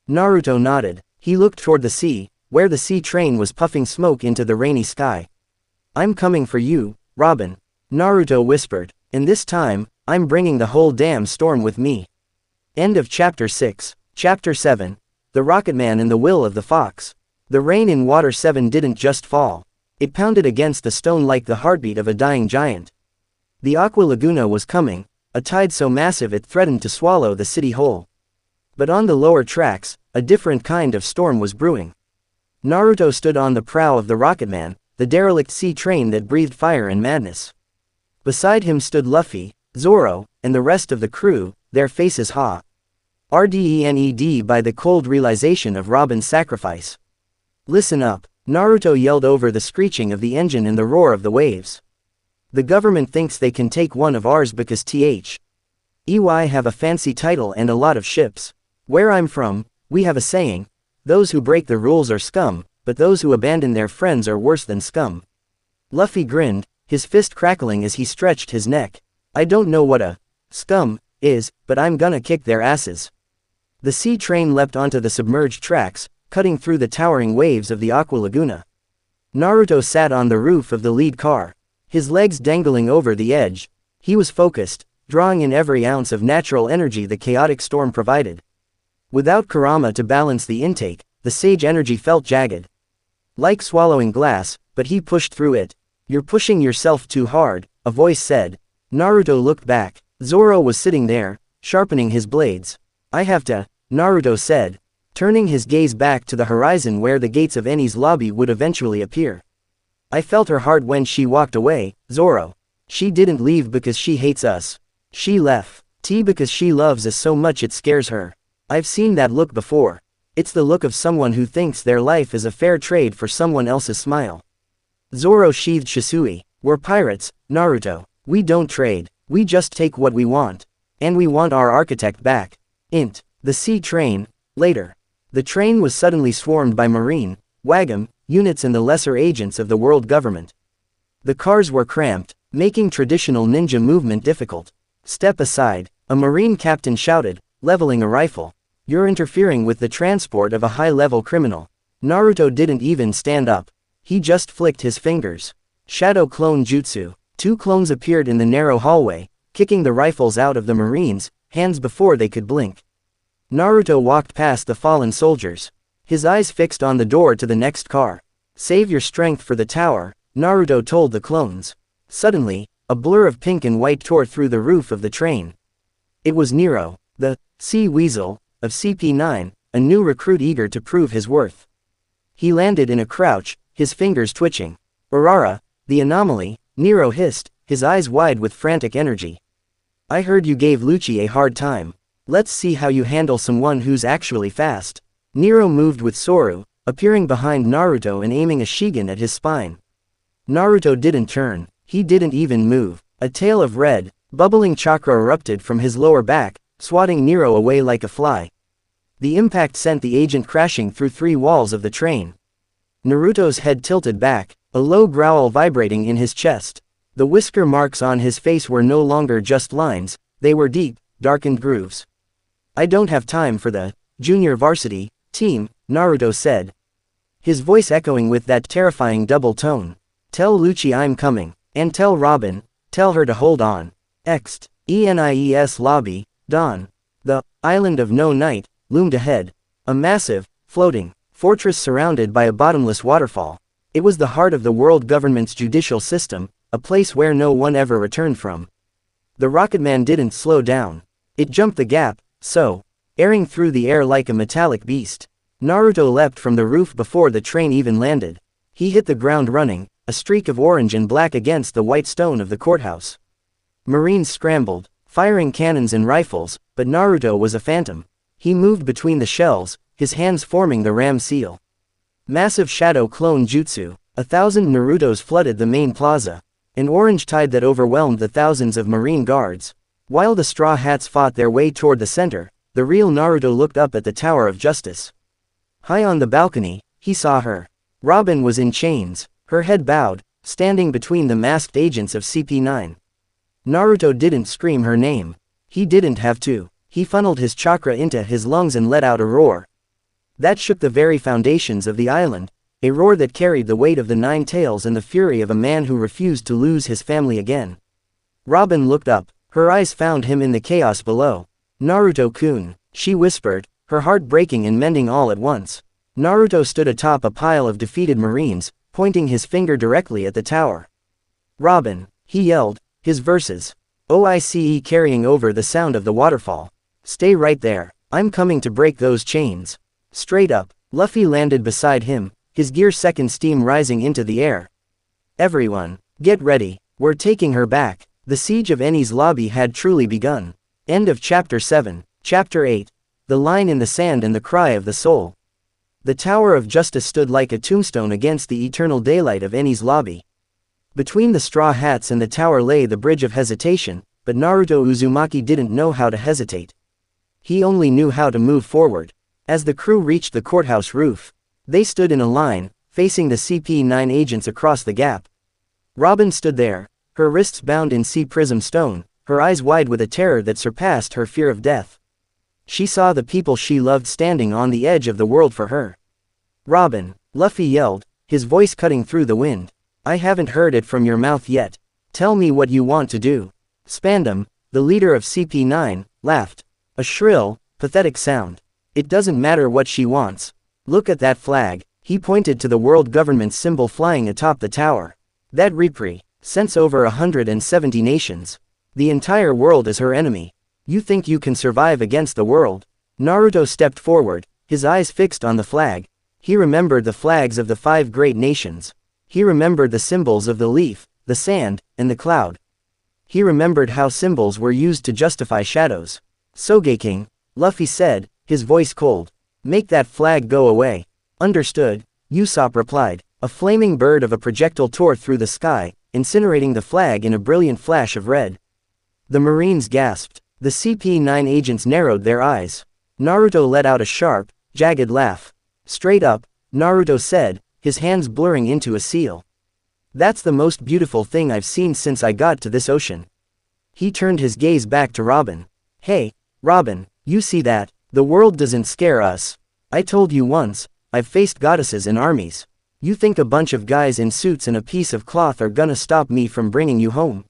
Naruto nodded. He looked toward the sea, where the sea train was puffing smoke into the rainy sky. I'm coming for you, Robin. Naruto whispered. And this time, I'm bringing the whole damn storm with me. End of Chapter 6. Chapter 7. The Rocketman and the Will of the Fox. The rain in Water 7 didn't just fall. It pounded against the stone like the heartbeat of a dying giant. The Aqua Laguna was coming, a tide so massive it threatened to swallow the city whole. But on the lower tracks, a different kind of storm was brewing. Naruto stood on the prow of the Rocketman, the derelict sea train that breathed fire and madness. Beside him stood Luffy, Zoro, and the rest of the crew, their faces red by the cold realization of Robin's sacrifice. Listen up, Naruto yelled over the screeching of the engine and the roar of the waves. The government thinks they can take one of ours because EY have a fancy title and a lot of ships. Where I'm from, we have a saying, those who break the rules are scum, but those who abandon their friends are worse than scum. Luffy grinned, his fist crackling as he stretched his neck. I don't know what a scum is, but I'm gonna kick their asses. The sea train leapt onto the submerged tracks, cutting through the towering waves of the Aqua Laguna. Naruto sat on the roof of the lead car, his legs dangling over the edge. He was focused, drawing in every ounce of natural energy the chaotic storm provided. Without Kurama to balance the intake, the sage energy felt jagged. Like swallowing glass, but he pushed through it. You're pushing yourself too hard, a voice said. Naruto looked back. Zoro was sitting there, sharpening his blades. I have to, Naruto said, turning his gaze back to the horizon where the gates of Eni's lobby would eventually appear. I felt her heart when she walked away, Zoro. She didn't leave because she hates us. She left because she loves us so much it scares her. I've seen that look before. It's the look of someone who thinks their life is a fair trade for someone else's smile. Zoro sheathed Shisui. We're pirates, Naruto. We don't trade. We just take what we want. And we want our architect back. Int. The sea train. Later. The train was suddenly swarmed by marine, wagam, units and the lesser agents of the world government. The cars were cramped, making traditional ninja movement difficult. Step aside, a marine captain shouted, leveling a rifle. You're interfering with the transport of a high-level criminal. Naruto didn't even stand up. He just flicked his fingers. Shadow clone jutsu. 2 clones appeared in the narrow hallway, kicking the rifles out of the marines' hands before they could blink. Naruto walked past the fallen soldiers. His eyes fixed on the door to the next car. Save your strength for the tower, Naruto told the clones. Suddenly, a blur of pink and white tore through the roof of the train. It was Nero, the sea weasel of CP9, a new recruit eager to prove his worth. He landed in a crouch, his fingers twitching. Urara, the anomaly, Nero hissed, his eyes wide with frantic energy. I heard you gave Lucci a hard time. Let's see how you handle someone who's actually fast. Nero moved with Soru, appearing behind Naruto and aiming a Shigen at his spine. Naruto didn't turn. He didn't even move. A tail of red, bubbling chakra erupted from his lower back, swatting Nero away like a fly. The impact sent the agent crashing through 3 walls of the train. Naruto's head tilted back, a low growl vibrating in his chest. The whisker marks on his face were no longer just lines, they were deep, darkened grooves. I don't have time for the junior varsity team, Naruto said. His voice echoing with that terrifying double tone. Tell Lucci I'm coming, and tell Robin, tell her to hold on. Ext. ENIES lobby, dawn. The island of no night loomed ahead. A massive, floating fortress surrounded by a bottomless waterfall. It was the heart of the world government's judicial system, a place where no one ever returned from. The Rocketman didn't slow down. It jumped the gap, airing through the air like a metallic beast. Naruto leapt from the roof before the train even landed. He hit the ground running, a streak of orange and black against the white stone of the courthouse. Marines scrambled, firing cannons and rifles, but Naruto was a phantom. He moved between the shells, his hands forming the ram seal. Massive shadow clone jutsu. 1,000 Narutos flooded the main plaza. An orange tide that overwhelmed the thousands of marine guards. While the Straw Hats fought their way toward the center, the real Naruto looked up at the Tower of Justice. High on the balcony, he saw her. Robin was in chains, her head bowed, standing between the masked agents of CP9. Naruto didn't scream her name. He didn't have to. He funneled his chakra into his lungs and let out a roar. That shook the very foundations of the island, a roar that carried the weight of the 9 tails and the fury of a man who refused to lose his family again. Robin looked up, her eyes found him in the chaos below. Naruto-kun, she whispered, her heart breaking and mending all at once. Naruto stood atop a pile of defeated marines, pointing his finger directly at the tower. Robin, he yelled, his verses. OICE carrying over the sound of the waterfall. Stay right there, I'm coming to break those chains. Straight up, Luffy landed beside him, his gear second steam rising into the air. Everyone, get ready, we're taking her back. The siege of Eni's lobby had truly begun. End of Chapter 7. Chapter 8. The line in the sand and the cry of the soul. The Tower of Justice stood like a tombstone against the eternal daylight of Eni's lobby. Between the Straw Hats and the tower lay the bridge of hesitation, but Naruto Uzumaki didn't know how to hesitate. He only knew how to move forward. As the crew reached the courthouse roof, they stood in a line, facing the CP9 agents across the gap. Robin stood there, her wrists bound in sea prism stone, her eyes wide with a terror that surpassed her fear of death. She saw the people she loved standing on the edge of the world for her. Robin, Luffy yelled, his voice cutting through the wind. I haven't heard it from your mouth yet. Tell me what you want to do. Spandam, the leader of CP9, laughed. A shrill, pathetic sound. It doesn't matter what she wants. Look at that flag. He pointed to the world government symbol flying atop the tower. That represents over 170 nations. The entire world is her enemy. You think you can survive against the world? Naruto stepped forward, his eyes fixed on the flag. He remembered the flags of the 5 great nations. He remembered the symbols of the leaf, the sand, and the cloud. He remembered how symbols were used to justify shadows. Sogeking, Luffy said, his voice cold. Make that flag go away. Understood, Usopp replied. A flaming bird of a projectile tore through the sky, incinerating the flag in a brilliant flash of red. The Marines gasped. The CP9 agents narrowed their eyes. Naruto let out a sharp, jagged laugh. Straight up, Naruto said, his hands blurring into a seal. That's the most beautiful thing I've seen since I got to this ocean. He turned his gaze back to Robin. Hey, Robin, you see that? The world doesn't scare us. I told you once, I've faced goddesses and armies. You think a bunch of guys in suits and a piece of cloth are gonna stop me from bringing you home?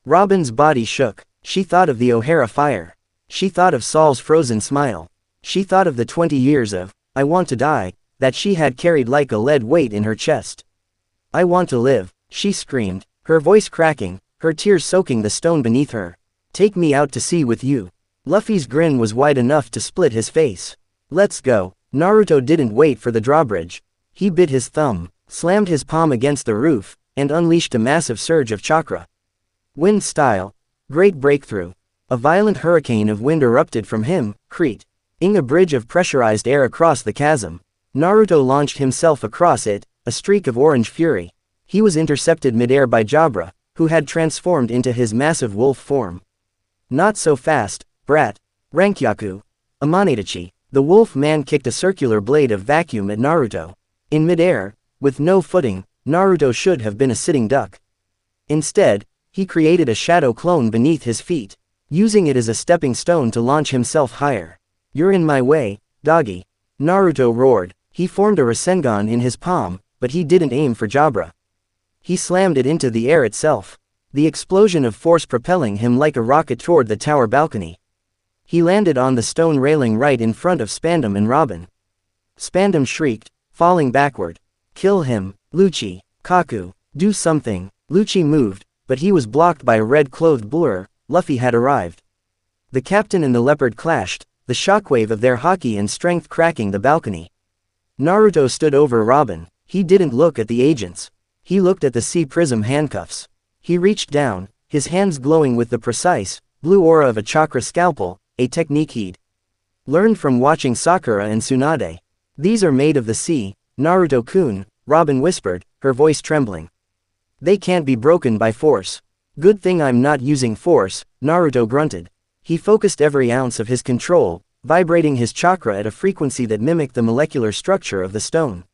Robin's body shook. She thought of the O'Hara fire. She thought of Saul's frozen smile. She thought of the 20 years of, I want to die, that she had carried like a lead weight in her chest. I want to live, she screamed, her voice cracking, her tears soaking the stone beneath her. Take me out to sea with you. Luffy's grin was wide enough to split his face. Let's go. Naruto didn't wait for the drawbridge. He bit his thumb, slammed his palm against the roof, and unleashed a massive surge of chakra. Wind style. Great breakthrough. A violent hurricane of wind erupted from him, creating a bridge of pressurized air across the chasm. Naruto launched himself across it, a streak of orange fury. He was intercepted midair by Jabra, who had transformed into his massive wolf form. Not so fast, brat. Rankyaku. Amanitachi. The wolf man kicked a circular blade of vacuum at Naruto. In midair, with no footing, Naruto should have been a sitting duck. Instead, he created a shadow clone beneath his feet, using it as a stepping stone to launch himself higher. You're in my way, doggy. Naruto roared. He formed a Rasengan in his palm, but he didn't aim for Jabra. He slammed it into the air itself, the explosion of force propelling him like a rocket toward the tower balcony. He landed on the stone railing right in front of Spandam and Robin. Spandam shrieked, falling backward. Kill him, Lucci. Kaku, do something. Lucci moved, but he was blocked by a red-clothed blur. Luffy had arrived. The captain and the leopard clashed, the shockwave of their haki and strength cracking the balcony. Naruto stood over Robin. He didn't look at the agents. He looked at the sea prism handcuffs. He reached down, his hands glowing with the precise, blue aura of a chakra scalpel, a technique he'd learned from watching Sakura and Tsunade. These are made of the sea, Naruto-kun, Robin whispered, her voice trembling. They can't be broken by force. Good thing I'm not using force, Naruto grunted. He focused every ounce of his control, vibrating his chakra at a frequency that mimicked the molecular structure of the stone.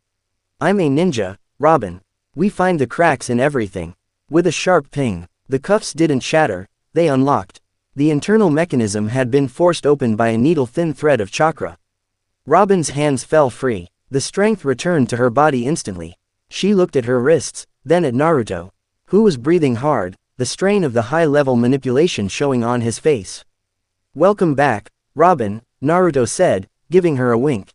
I'm a ninja, Robin. We find the cracks in everything. With a sharp ping, the cuffs didn't shatter, they unlocked. The internal mechanism had been forced open by a needle-thin thread of chakra. Robin's hands fell free. The strength returned to her body instantly. She looked at her wrists, then at Naruto, who was breathing hard, the strain of the high-level manipulation showing on his face. Welcome back, Robin, Naruto said, giving her a wink.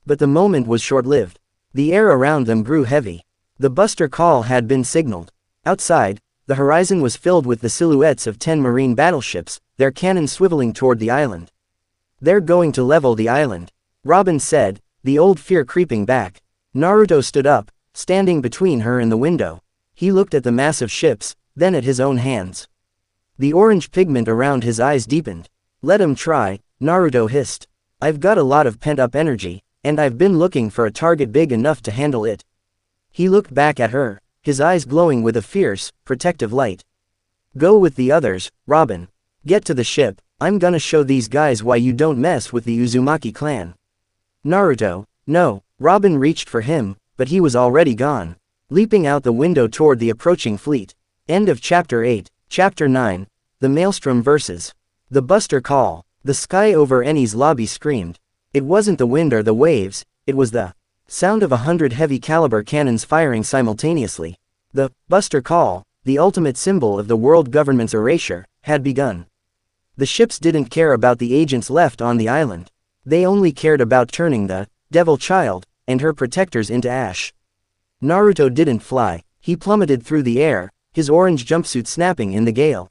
But the moment was short-lived. The air around them grew heavy. The Buster Call had been signaled. Outside, the horizon was filled with the silhouettes of 10 marine battleships, their cannons swiveling toward the island. They're going to level the island, Robin said, the old fear creeping back. Naruto stood up, standing between her and the window. He looked at the massive ships, then at his own hands. The orange pigment around his eyes deepened. Let him try, Naruto hissed. I've got a lot of pent-up energy, and I've been looking for a target big enough to handle it. He looked back at her, his eyes glowing with a fierce, protective light. Go with the others, Robin. Get to the ship, I'm gonna show these guys why you don't mess with the Uzumaki clan. Naruto, no, Robin reached for him, but he was already gone, leaping out the window toward the approaching fleet. End of Chapter 8. Chapter 9. The Maelstrom Versus. The Buster Call. The sky over Eni's lobby screamed. It wasn't the wind or the waves, it was the sound of 100 heavy-caliber cannons firing simultaneously. The Buster Call, the ultimate symbol of the world government's erasure, had begun. The ships didn't care about the agents left on the island. They only cared about turning the Devil Child and her protectors into ash. Naruto didn't fly. He plummeted through the air, his orange jumpsuit snapping in the gale.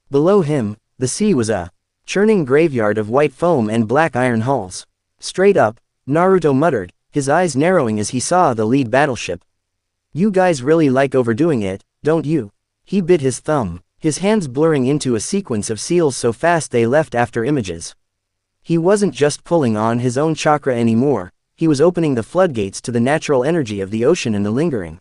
Below him, the sea was a churning graveyard of white foam and black iron hulls. Straight up, Naruto muttered, his eyes narrowing as he saw the lead battleship. You guys really like overdoing it, don't you? He bit his thumb. his hands blurring into a sequence of seals so fast they left after images. He wasn't just pulling on his own chakra anymore, he was opening the floodgates to the natural energy of the ocean and the lingering,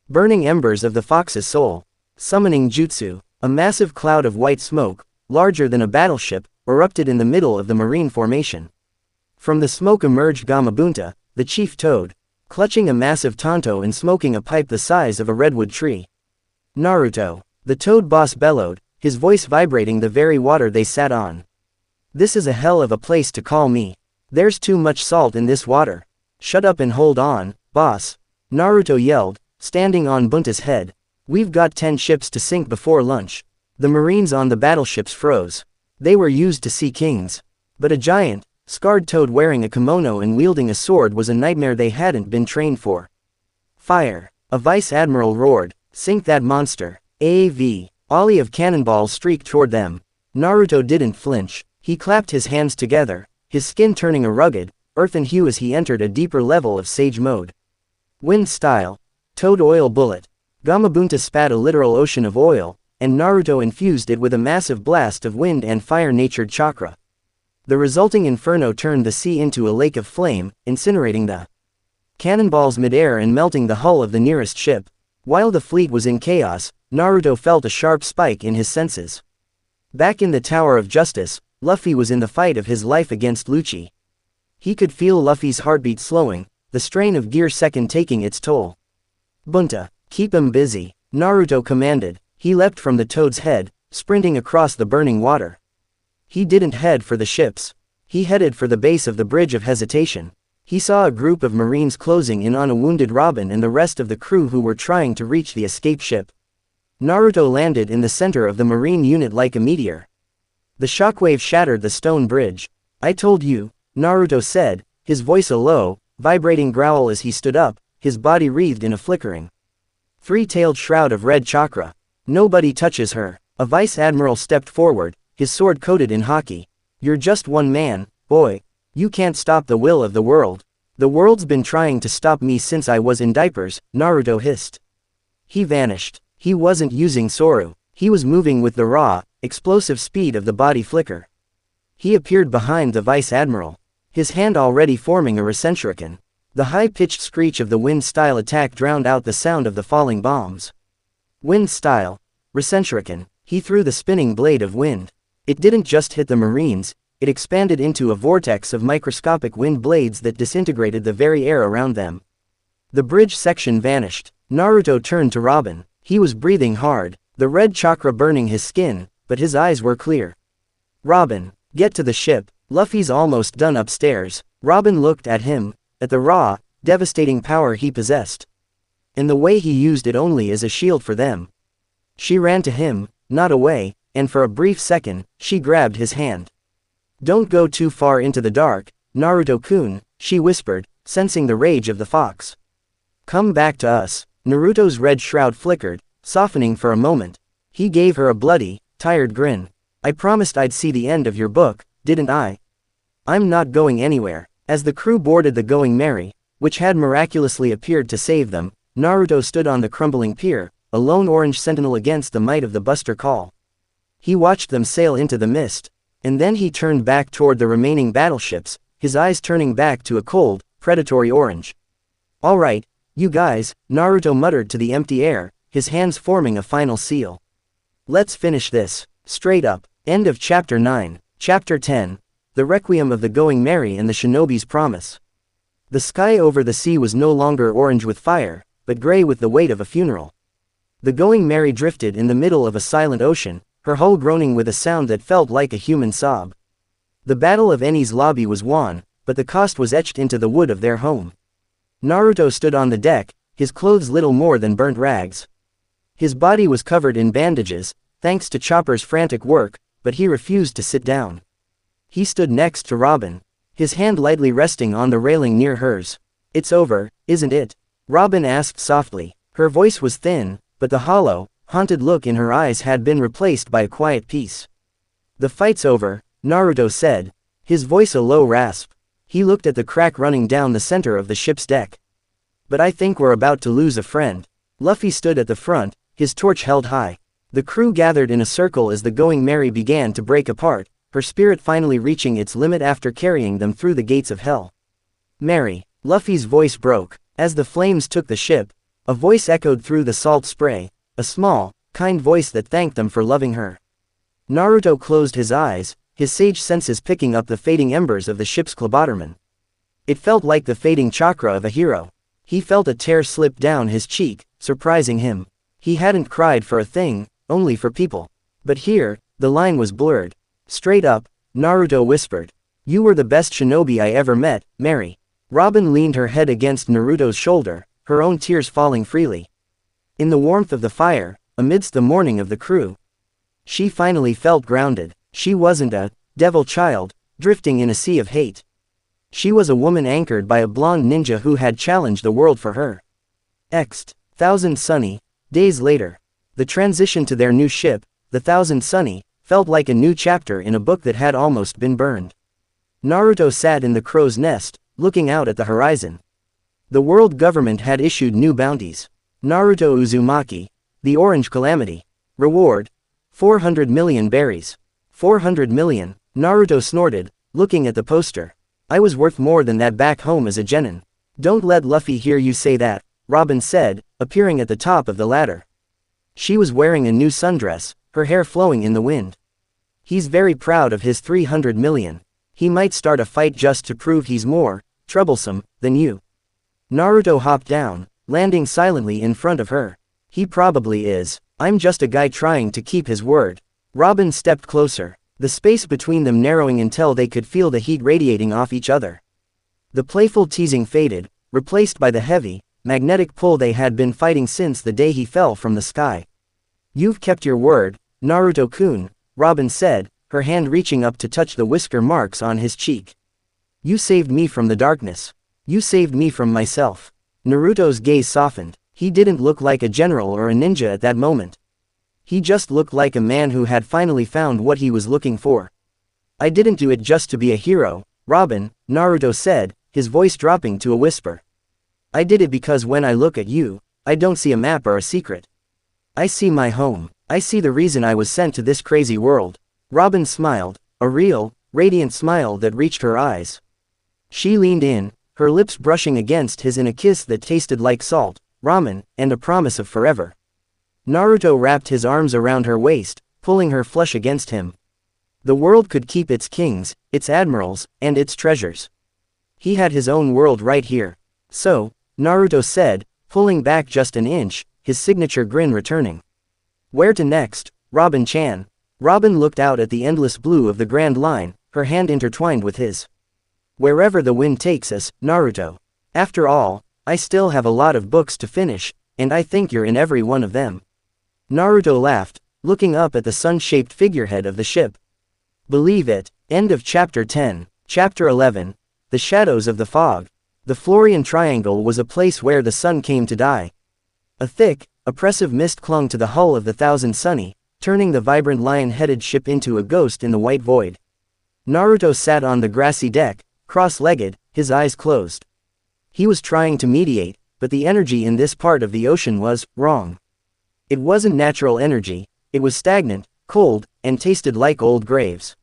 burning embers of the fox's soul. Summoning jutsu, a massive cloud of white smoke, larger than a battleship, erupted in the middle of the marine formation. From the smoke emerged Gamabunta, the chief toad, clutching a massive tanto and smoking a pipe the size of a redwood tree. Naruto, the toad boss bellowed, his voice vibrating the very water they sat on. This is a hell of a place to call me. There's too much salt in this water. Shut up and hold on, boss. Naruto yelled, standing on Bunta's head. We've got 10 ships to sink before lunch. The marines on the battleships froze. They were used to sea kings. But a giant, scarred toad wearing a kimono and wielding a sword was a nightmare they hadn't been trained for. Fire! A vice admiral roared. Sink that monster. A.V. Volley of cannonballs streaked toward them. Naruto didn't flinch. He clapped his hands together, his skin turning a rugged, earthen hue as he entered a deeper level of Sage mode. Wind style. Toad oil bullet. Gamabunta spat a literal ocean of oil, and Naruto infused it with a massive blast of wind and fire-natured chakra. The resulting inferno turned the sea into a lake of flame, incinerating the cannonballs midair and melting the hull of the nearest ship. While the fleet was in chaos, Naruto felt a sharp spike in his senses. Back in the Tower of Justice, Luffy was in the fight of his life against Lucci. He could feel Luffy's heartbeat slowing, the strain of Gear Second taking its toll. Bunta, keep him busy, Naruto commanded. He leapt from the toad's head, sprinting across the burning water. He didn't head for the ships. He headed for the base of the Bridge of Hesitation. He saw a group of marines closing in on a wounded Robin and the rest of the crew who were trying to reach the escape ship. Naruto landed in the center of the marine unit like a meteor. The shockwave shattered the stone bridge. I told you, Naruto said, his voice a low, vibrating growl as he stood up, his body wreathed in a flickering, three-tailed shroud of red chakra. Nobody touches her. A vice admiral stepped forward, his sword coated in haki. You're just one man, boy. You can't stop the will of the world. The world's been trying to stop me since I was in diapers, Naruto hissed. He vanished. He wasn't using Soru. He was moving with the raw, explosive speed of the body flicker. He appeared behind the vice admiral, his hand already forming a Rasenshuriken. The high-pitched screech of the wind-style attack drowned out the sound of the falling bombs. Wind-style, Rasenshuriken. He threw the spinning blade of wind. It didn't just hit the marines, it expanded into a vortex of microscopic wind blades that disintegrated the very air around them. The bridge section vanished. Naruto turned to Robin. He was breathing hard, the red chakra burning his skin, but his eyes were clear. Robin, get to the ship. Luffy's almost done upstairs. Robin looked at him, at the raw, devastating power he possessed, and the way he used it only as a shield for them. She ran to him, not away, and for a brief second, she grabbed his hand. Don't go too far into the dark, Naruto-kun, she whispered, sensing the rage of the fox. Come back to us. Naruto's red shroud flickered, softening for a moment. He gave her a bloody, tired grin. I promised I'd see the end of your book, didn't I? I'm not going anywhere. As the crew boarded the Going Merry, which had miraculously appeared to save them, Naruto stood on the crumbling pier, a lone orange sentinel against the might of the Buster Call. He watched them sail into the mist, and then he turned back toward the remaining battleships, his eyes turning back to a cold, predatory orange. All right, you guys, Naruto muttered to the empty air, his hands forming a final seal. Let's finish this. Straight up. End of Chapter 9. Chapter 10. The Requiem of the Going Merry and the Shinobi's Promise. The sky over the sea was no longer orange with fire, but gray with the weight of a funeral. The Going Merry drifted in the middle of a silent ocean, her hull groaning with a sound that felt like a human sob. The Battle of Eni's lobby was won, but the cost was etched into the wood of their home. Naruto stood on the deck, his clothes little more than burnt rags. His body was covered in bandages, thanks to Chopper's frantic work, but he refused to sit down. He stood next to Robin, his hand lightly resting on the railing near hers. It's over, isn't it? Robin asked softly. Her voice was thin, but the hollow, haunted look in her eyes had been replaced by a quiet peace. The fight's over, Naruto said, his voice a low rasp. He looked at the crack running down the center of the ship's deck. But I think we're about to lose a friend. Luffy stood at the front, his torch held high. The crew gathered in a circle as the Going Merry began to break apart, her spirit finally reaching its limit after carrying them through the gates of hell. Mary. Luffy's voice broke. As the flames took the ship, a voice echoed through the salt spray, a small, kind voice that thanked them for loving her. Naruto closed his eyes, his sage senses picking up the fading embers of the ship's cloboterman. It felt like the fading chakra of a hero. He felt a tear slip down his cheek, surprising him. He hadn't cried for a thing, only for people. But here, the line was blurred. Straight up, Naruto whispered. You were the best shinobi I ever met, Mary. Robin leaned her head against Naruto's shoulder, her own tears falling freely. In the warmth of the fire, amidst the mourning of the crew, she finally felt grounded. She wasn't a devil child, drifting in a sea of hate. She was a woman anchored by a blonde ninja who had challenged the world for her. Ext. Thousand Sunny. Days later. The transition to their new ship, the Thousand Sunny, felt like a new chapter in a book that had almost been burned. Naruto sat in the crow's nest, looking out at the horizon. The world government had issued new bounties. Naruto Uzumaki, the Orange Calamity. Reward: 400 million berries. 400 million, Naruto snorted, looking at the poster. I was worth more than that back home as a genin. Don't let Luffy hear you say that, Robin said, appearing at the top of the ladder. She was wearing a new sundress, her hair flowing in the wind. He's very proud of his 300 million. He might start a fight just to prove he's more troublesome than you. Naruto hopped down, landing silently in front of her. He probably is. I'm just a guy trying to keep his word. Robin stepped closer, the space between them narrowing until they could feel the heat radiating off each other. The playful teasing faded, replaced by the heavy, magnetic pull they had been fighting since the day he fell from the sky. You've kept your word, Naruto-kun, Robin said, her hand reaching up to touch the whisker marks on his cheek. You saved me from the darkness. You saved me from myself. Naruto's gaze softened. He didn't look like a general or a ninja at that moment. He just looked like a man who had finally found what he was looking for. I didn't do it just to be a hero, Robin, Naruto said, his voice dropping to a whisper. I did it because when I look at you, I don't see a map or a secret. I see my home. I see the reason I was sent to this crazy world. Robin smiled, a real, radiant smile that reached her eyes. She leaned in, her lips brushing against his in a kiss that tasted like salt, ramen, and a promise of forever. Naruto wrapped his arms around her waist, pulling her flush against him. The world could keep its kings, its admirals, and its treasures. He had his own world right here. So, Naruto said, pulling back just an inch, his signature grin returning. Where to next, Robin-chan? Robin looked out at the endless blue of the Grand Line, her hand intertwined with his. Wherever the wind takes us, Naruto. After all, I still have a lot of books to finish, and I think you're in every one of them. Naruto laughed, looking up at the sun-shaped figurehead of the ship. Believe it. End of Chapter 10. Chapter 11. The Shadows of the Fog. The Florian Triangle was a place where the sun came to die. A thick, oppressive mist clung to the hull of the Thousand Sunny, turning the vibrant lion-headed ship into a ghost in the white void. Naruto sat on the grassy deck, cross-legged, his eyes closed. He was trying to mediate, but the energy in this part of the ocean was wrong. It wasn't natural energy, it was stagnant, cold, and tasted like old graves.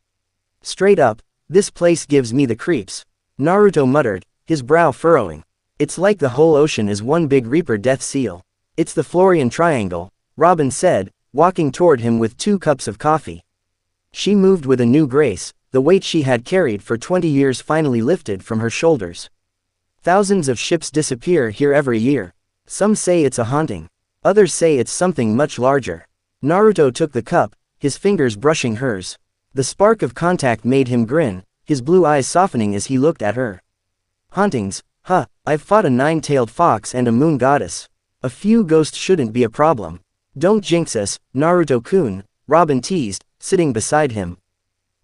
Straight up, this place gives me the creeps, Naruto muttered, his brow furrowing. It's like the whole ocean is one big Reaper death seal. It's the Florian Triangle, Robin said, walking toward him with 2 cups of coffee. She moved with a new grace, the weight she had carried for 20 years finally lifted from her shoulders. Thousands of ships disappear here every year. Some say it's a haunting. Others say it's something much larger. Naruto took the cup, his fingers brushing hers. The spark of contact made him grin, his blue eyes softening as he looked at her. Hauntings, huh, I've fought a 9-tailed fox and a moon goddess. A few ghosts shouldn't be a problem. Don't jinx us, Naruto-kun, Robin teased, sitting beside him.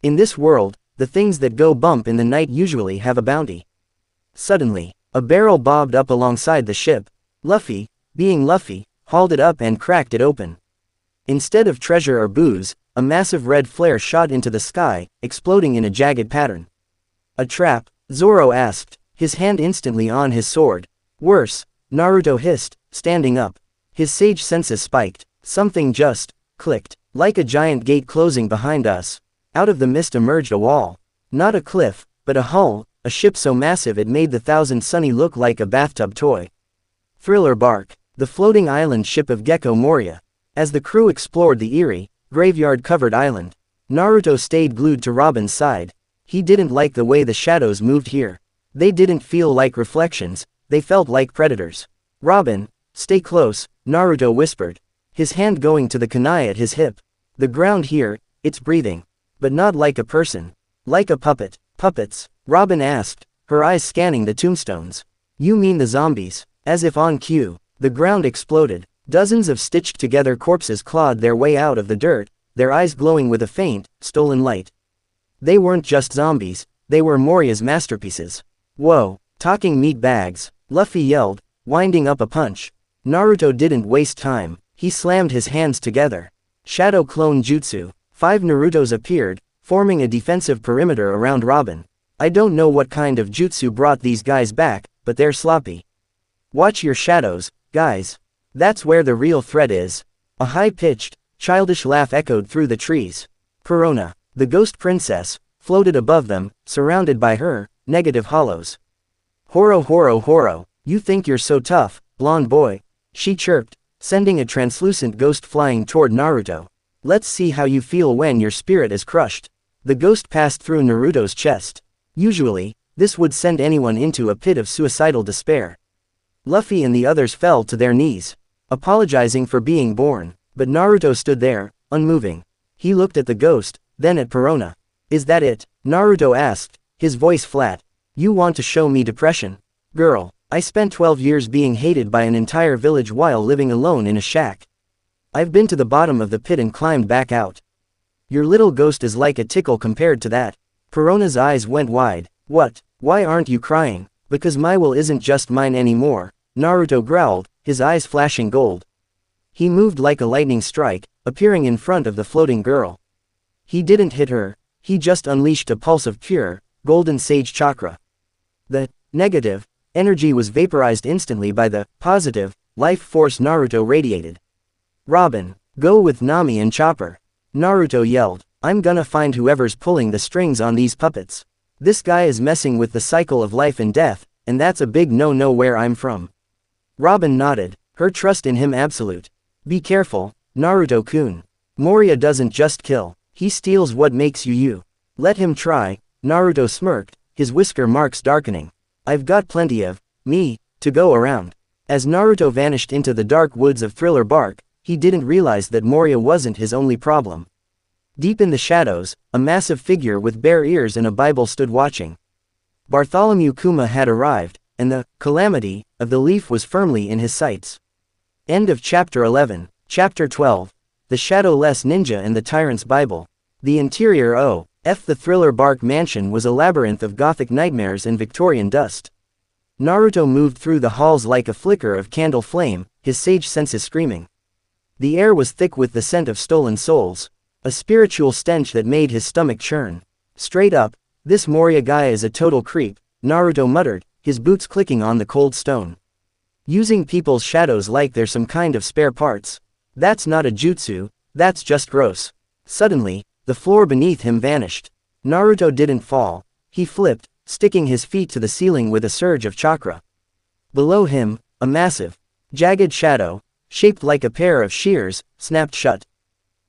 In this world, the things that go bump in the night usually have a bounty. Suddenly, a barrel bobbed up alongside the ship. Luffy, being Luffy, hauled it up and cracked it open. Instead of treasure or booze, a massive red flare shot into the sky, exploding in a jagged pattern. A trap? Zoro asked, his hand instantly on his sword. Worse, Naruto hissed, standing up. His sage senses spiked. Something just clicked, like a giant gate closing behind us. Out of the mist emerged a wall. Not a cliff, but a hull, a ship so massive it made the Thousand Sunny look like a bathtub toy. Thriller Bark, the floating island ship of Gecko Moria. As the crew explored the eerie, graveyard-covered island, Naruto stayed glued to Robin's side. He didn't like the way the shadows moved here. They didn't feel like reflections, they felt like predators. Robin, stay close, Naruto whispered, his hand going to the kunai at his hip. The ground here, it's breathing. But not like a person. Like a puppet. Puppets? Robin asked, her eyes scanning the tombstones. You mean the zombies? As if on cue, the ground exploded. Dozens of stitched-together corpses clawed their way out of the dirt, their eyes glowing with a faint, stolen light. They weren't just zombies, they were Moria's masterpieces. Whoa, talking meat bags, Luffy yelled, winding up a punch. Naruto didn't waste time, he slammed his hands together. Shadow Clone Jutsu. 5 Narutos appeared, forming a defensive perimeter around Robin. I don't know what kind of jutsu brought these guys back, but they're sloppy. Watch your shadows, guys. That's where the real threat is. A high-pitched, childish laugh echoed through the trees. Perona, the ghost princess, floated above them, surrounded by her, negative hollows. Horo, you think you're so tough, blonde boy, she chirped, sending a translucent ghost flying toward Naruto. Let's see how you feel when your spirit is crushed. The ghost passed through Naruto's chest. Usually, this would send anyone into a pit of suicidal despair. Luffy and the others fell to their knees, apologizing for being born, but Naruto stood there, unmoving. He looked at the ghost, then at Perona. Is that it? Naruto asked, his voice flat. You want to show me depression? Girl, I spent 12 years being hated by an entire village while living alone in a shack. I've been to the bottom of the pit and climbed back out. Your little ghost is like a tickle compared to that. Perona's eyes went wide. What? Why aren't you crying? Because my will isn't just mine anymore, Naruto growled, his eyes flashing gold. He moved like a lightning strike, appearing in front of the floating girl. He didn't hit her, he just unleashed a pulse of pure, golden sage chakra. The negative energy was vaporized instantly by the positive life force Naruto radiated. Robin, go with Nami and Chopper. Naruto yelled, I'm gonna find whoever's pulling the strings on these puppets. This guy is messing with the cycle of life and death, and that's a big no-no where I'm from. Robin nodded, her trust in him absolute. Be careful, Naruto-kun. Moria doesn't just kill, he steals what makes you you. Let him try, Naruto smirked, his whisker marks darkening. I've got plenty of me to go around. As Naruto vanished into the dark woods of Thriller Bark, he didn't realize that Moria wasn't his only problem. Deep in the shadows, a massive figure with bare ears and a Bible stood watching. Bartholomew Kuma had arrived, and the calamity of the leaf was firmly in his sights. End of Chapter 11. Chapter 12. The Shadowless Ninja and the Tyrant's Bible. The interior of the Thriller Bark mansion was a labyrinth of gothic nightmares and Victorian dust. Naruto moved through the halls like a flicker of candle flame, his sage senses screaming. The air was thick with the scent of stolen souls, a spiritual stench that made his stomach churn. Straight up, this Moria guy is a total creep, Naruto muttered, his boots clicking on the cold stone. Using people's shadows like they're some kind of spare parts. That's not a jutsu, that's just gross. Suddenly, the floor beneath him vanished. Naruto didn't fall, he flipped, sticking his feet to the ceiling with a surge of chakra. Below him, a massive, jagged shadow, shaped like a pair of shears, snapped shut.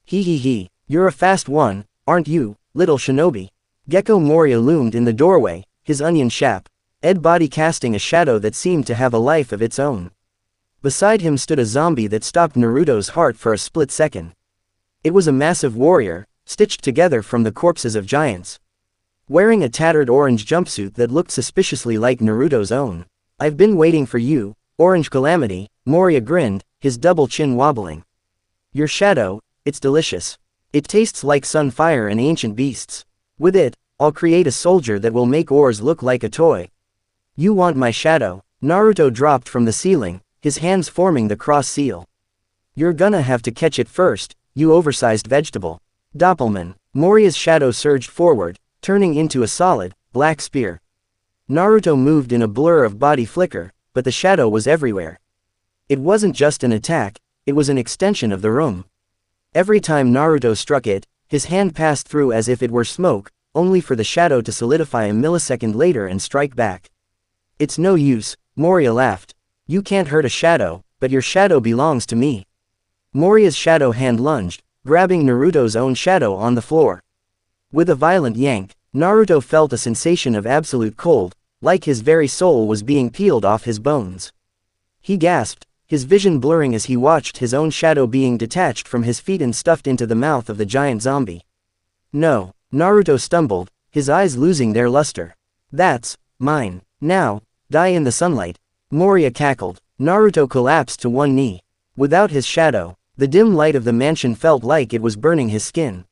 He, you're a fast one, aren't you, little shinobi? Gecko Moria loomed in the doorway, his onion shap, body casting a shadow that seemed to have a life of its own. Beside him stood a zombie that stopped Naruto's heart for a split second. It was a massive warrior, stitched together from the corpses of giants. Wearing a tattered orange jumpsuit that looked suspiciously like Naruto's own. I've been waiting for you, Orange Calamity, Moria grinned, his double chin wobbling. Your shadow, it's delicious. It tastes like sunfire and ancient beasts. With it, I'll create a soldier that will make ores look like a toy. You want my shadow? Naruto dropped from the ceiling, his hands forming the cross seal. You're gonna have to catch it first, you oversized vegetable. Doppelman, Moria's shadow surged forward, turning into a solid, black spear. Naruto moved in a blur of body flicker, but the shadow was everywhere. It wasn't just an attack, it was an extension of the room. Every time Naruto struck it, his hand passed through as if it were smoke, only for the shadow to solidify a millisecond later and strike back. It's no use, Moria laughed. You can't hurt a shadow, but your shadow belongs to me. Moria's shadow hand lunged, grabbing Naruto's own shadow on the floor. With a violent yank, Naruto felt a sensation of absolute cold, like his very soul was being peeled off his bones. He gasped, his vision blurring as he watched his own shadow being detached from his feet and stuffed into the mouth of the giant zombie. No, Naruto stumbled, his eyes losing their luster. That's mine. Now, die in the sunlight. Moria cackled. Naruto collapsed to one knee. Without his shadow, the dim light of the mansion felt like it was burning his skin.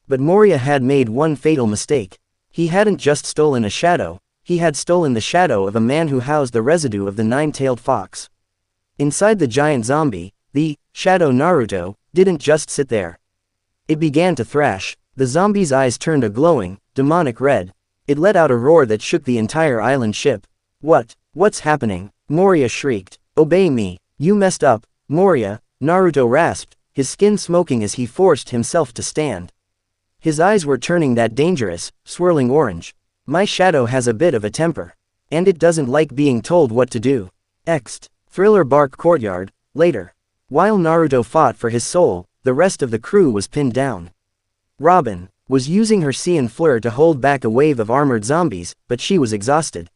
But Moria had made one fatal mistake. He hadn't just stolen a shadow, he had stolen the shadow of a man who housed the residue of the nine-tailed fox. Inside the giant zombie, the shadow Naruto didn't just sit there. It began to thrash. The zombie's eyes turned a glowing, demonic red. It let out a roar that shook the entire island ship. What's happening? Moria shrieked. Obey me. You messed up, Moria, Naruto rasped, his skin smoking as he forced himself to stand. His eyes were turning that dangerous, swirling orange. My shadow has a bit of a temper. And it doesn't like being told what to do. Ext. Thriller Bark Courtyard, later. While Naruto fought for his soul, the rest of the crew was pinned down. Robin was using her Cien Fleur to hold back a wave of armored zombies, but she was exhausted.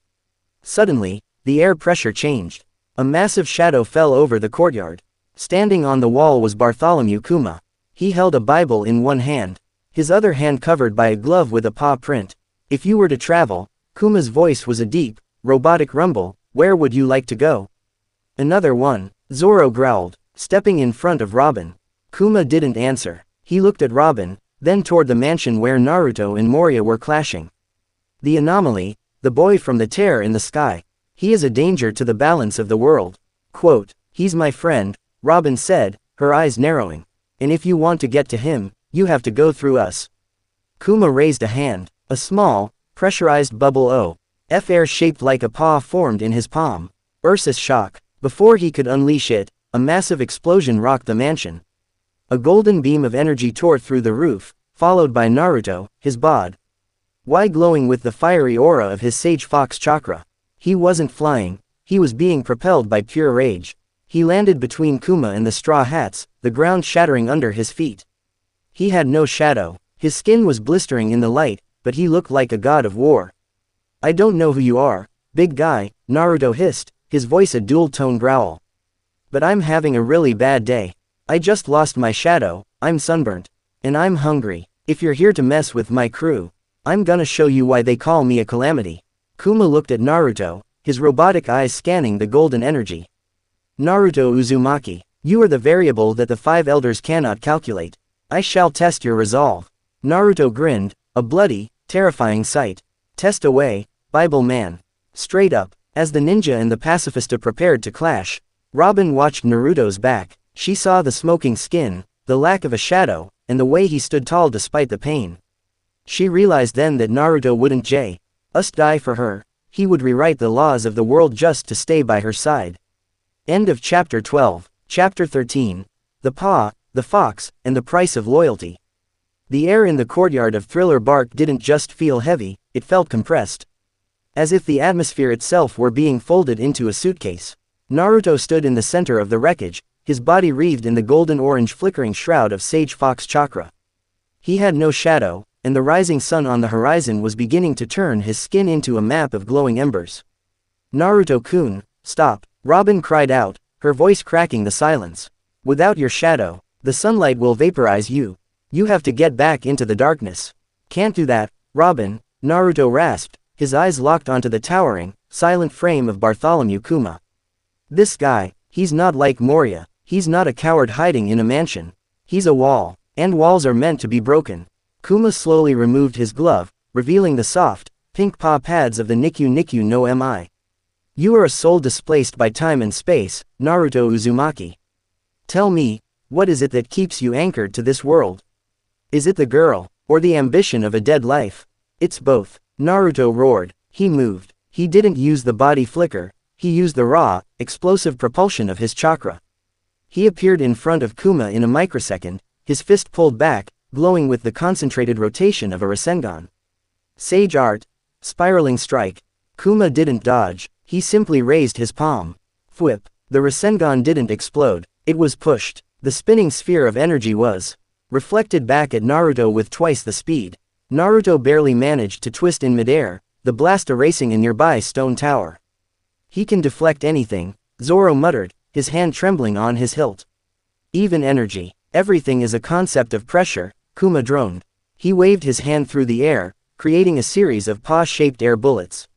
Suddenly, the air pressure changed. A massive shadow fell over the courtyard. Standing on the wall was Bartholomew Kuma. He held a Bible in one hand, his other hand covered by a glove with a paw print. If you were to travel, Kuma's voice was a deep, robotic rumble, where would you like to go? Another one, Zoro growled, stepping in front of Robin. Kuma didn't answer. He looked at Robin, then toward the mansion where Naruto and Moria were clashing. The anomaly, the boy from the tear in the sky. He is a danger to the balance of the world. Quote, he's my friend, Robin said, her eyes narrowing. And if you want to get to him, you have to go through us. Kuma raised a hand. A small, pressurized bubble of air shaped like a paw formed in his palm. Ursus shock. Before he could unleash it, a massive explosion rocked the mansion. A golden beam of energy tore through the roof, followed by Naruto, his bod. Why glowing with the fiery aura of his sage fox chakra? He wasn't flying, he was being propelled by pure rage. He landed between Kuma and the straw hats, the ground shattering under his feet. He had no shadow, his skin was blistering in the light, but he looked like a god of war. I don't know who you are, big guy, Naruto hissed, his voice a dual-tone growl. But I'm having a really bad day. I just lost my shadow, I'm sunburnt. And I'm hungry. If you're here to mess with my crew, I'm gonna show you why they call me a calamity. Kuma looked at Naruto, his robotic eyes scanning the golden energy. Naruto Uzumaki, you are the variable that the five elders cannot calculate. I shall test your resolve. Naruto grinned, a bloody, terrifying sight. Test away, Bible man. Straight up. As the ninja and the pacifista prepared to clash, Robin watched Naruto's back. She saw the smoking skin, the lack of a shadow, and the way he stood tall despite the pain. She realized then that Naruto wouldn't just die for her. He would rewrite the laws of the world just to stay by her side. End of Chapter 12. Chapter 13. The Paw, the Fox, and the Price of Loyalty. The air in the courtyard of Thriller Bark didn't just feel heavy, it felt compressed. As if the atmosphere itself were being folded into a suitcase. Naruto stood in the center of the wreckage, his body wreathed in the golden-orange flickering shroud of Sage Fox chakra. He had no shadow, and the rising sun on the horizon was beginning to turn his skin into a map of glowing embers. Naruto-kun, stop, Robin cried out, her voice cracking the silence. Without your shadow, the sunlight will vaporize you. You have to get back into the darkness. Can't do that, Robin, Naruto rasped, his eyes locked onto the towering, silent frame of Bartholomew Kuma. This guy, he's not like Moria, he's not a coward hiding in a mansion. He's a wall, and walls are meant to be broken. Kuma slowly removed his glove, revealing the soft, pink paw pads of the Niku no Mi. You are a soul displaced by time and space, Naruto Uzumaki. Tell me, what is it that keeps you anchored to this world? Is it the girl, or the ambition of a dead life? It's both. Naruto roared. He moved. He didn't use the body flicker, he used the raw, explosive propulsion of his chakra. He appeared in front of Kuma in a microsecond, his fist pulled back, glowing with the concentrated rotation of a Rasengan. Sage art. Spiraling strike. Kuma didn't dodge, he simply raised his palm. Thwip. The Rasengan didn't explode, it was pushed. The spinning sphere of energy was reflected back at Naruto with twice the speed. Naruto barely managed to twist in midair, the blast erasing a nearby stone tower. He can deflect anything, Zoro muttered, his hand trembling on his hilt. Even energy. Everything is a concept of pressure, Kuma droned. He waved his hand through the air, creating a series of paw-shaped air bullets.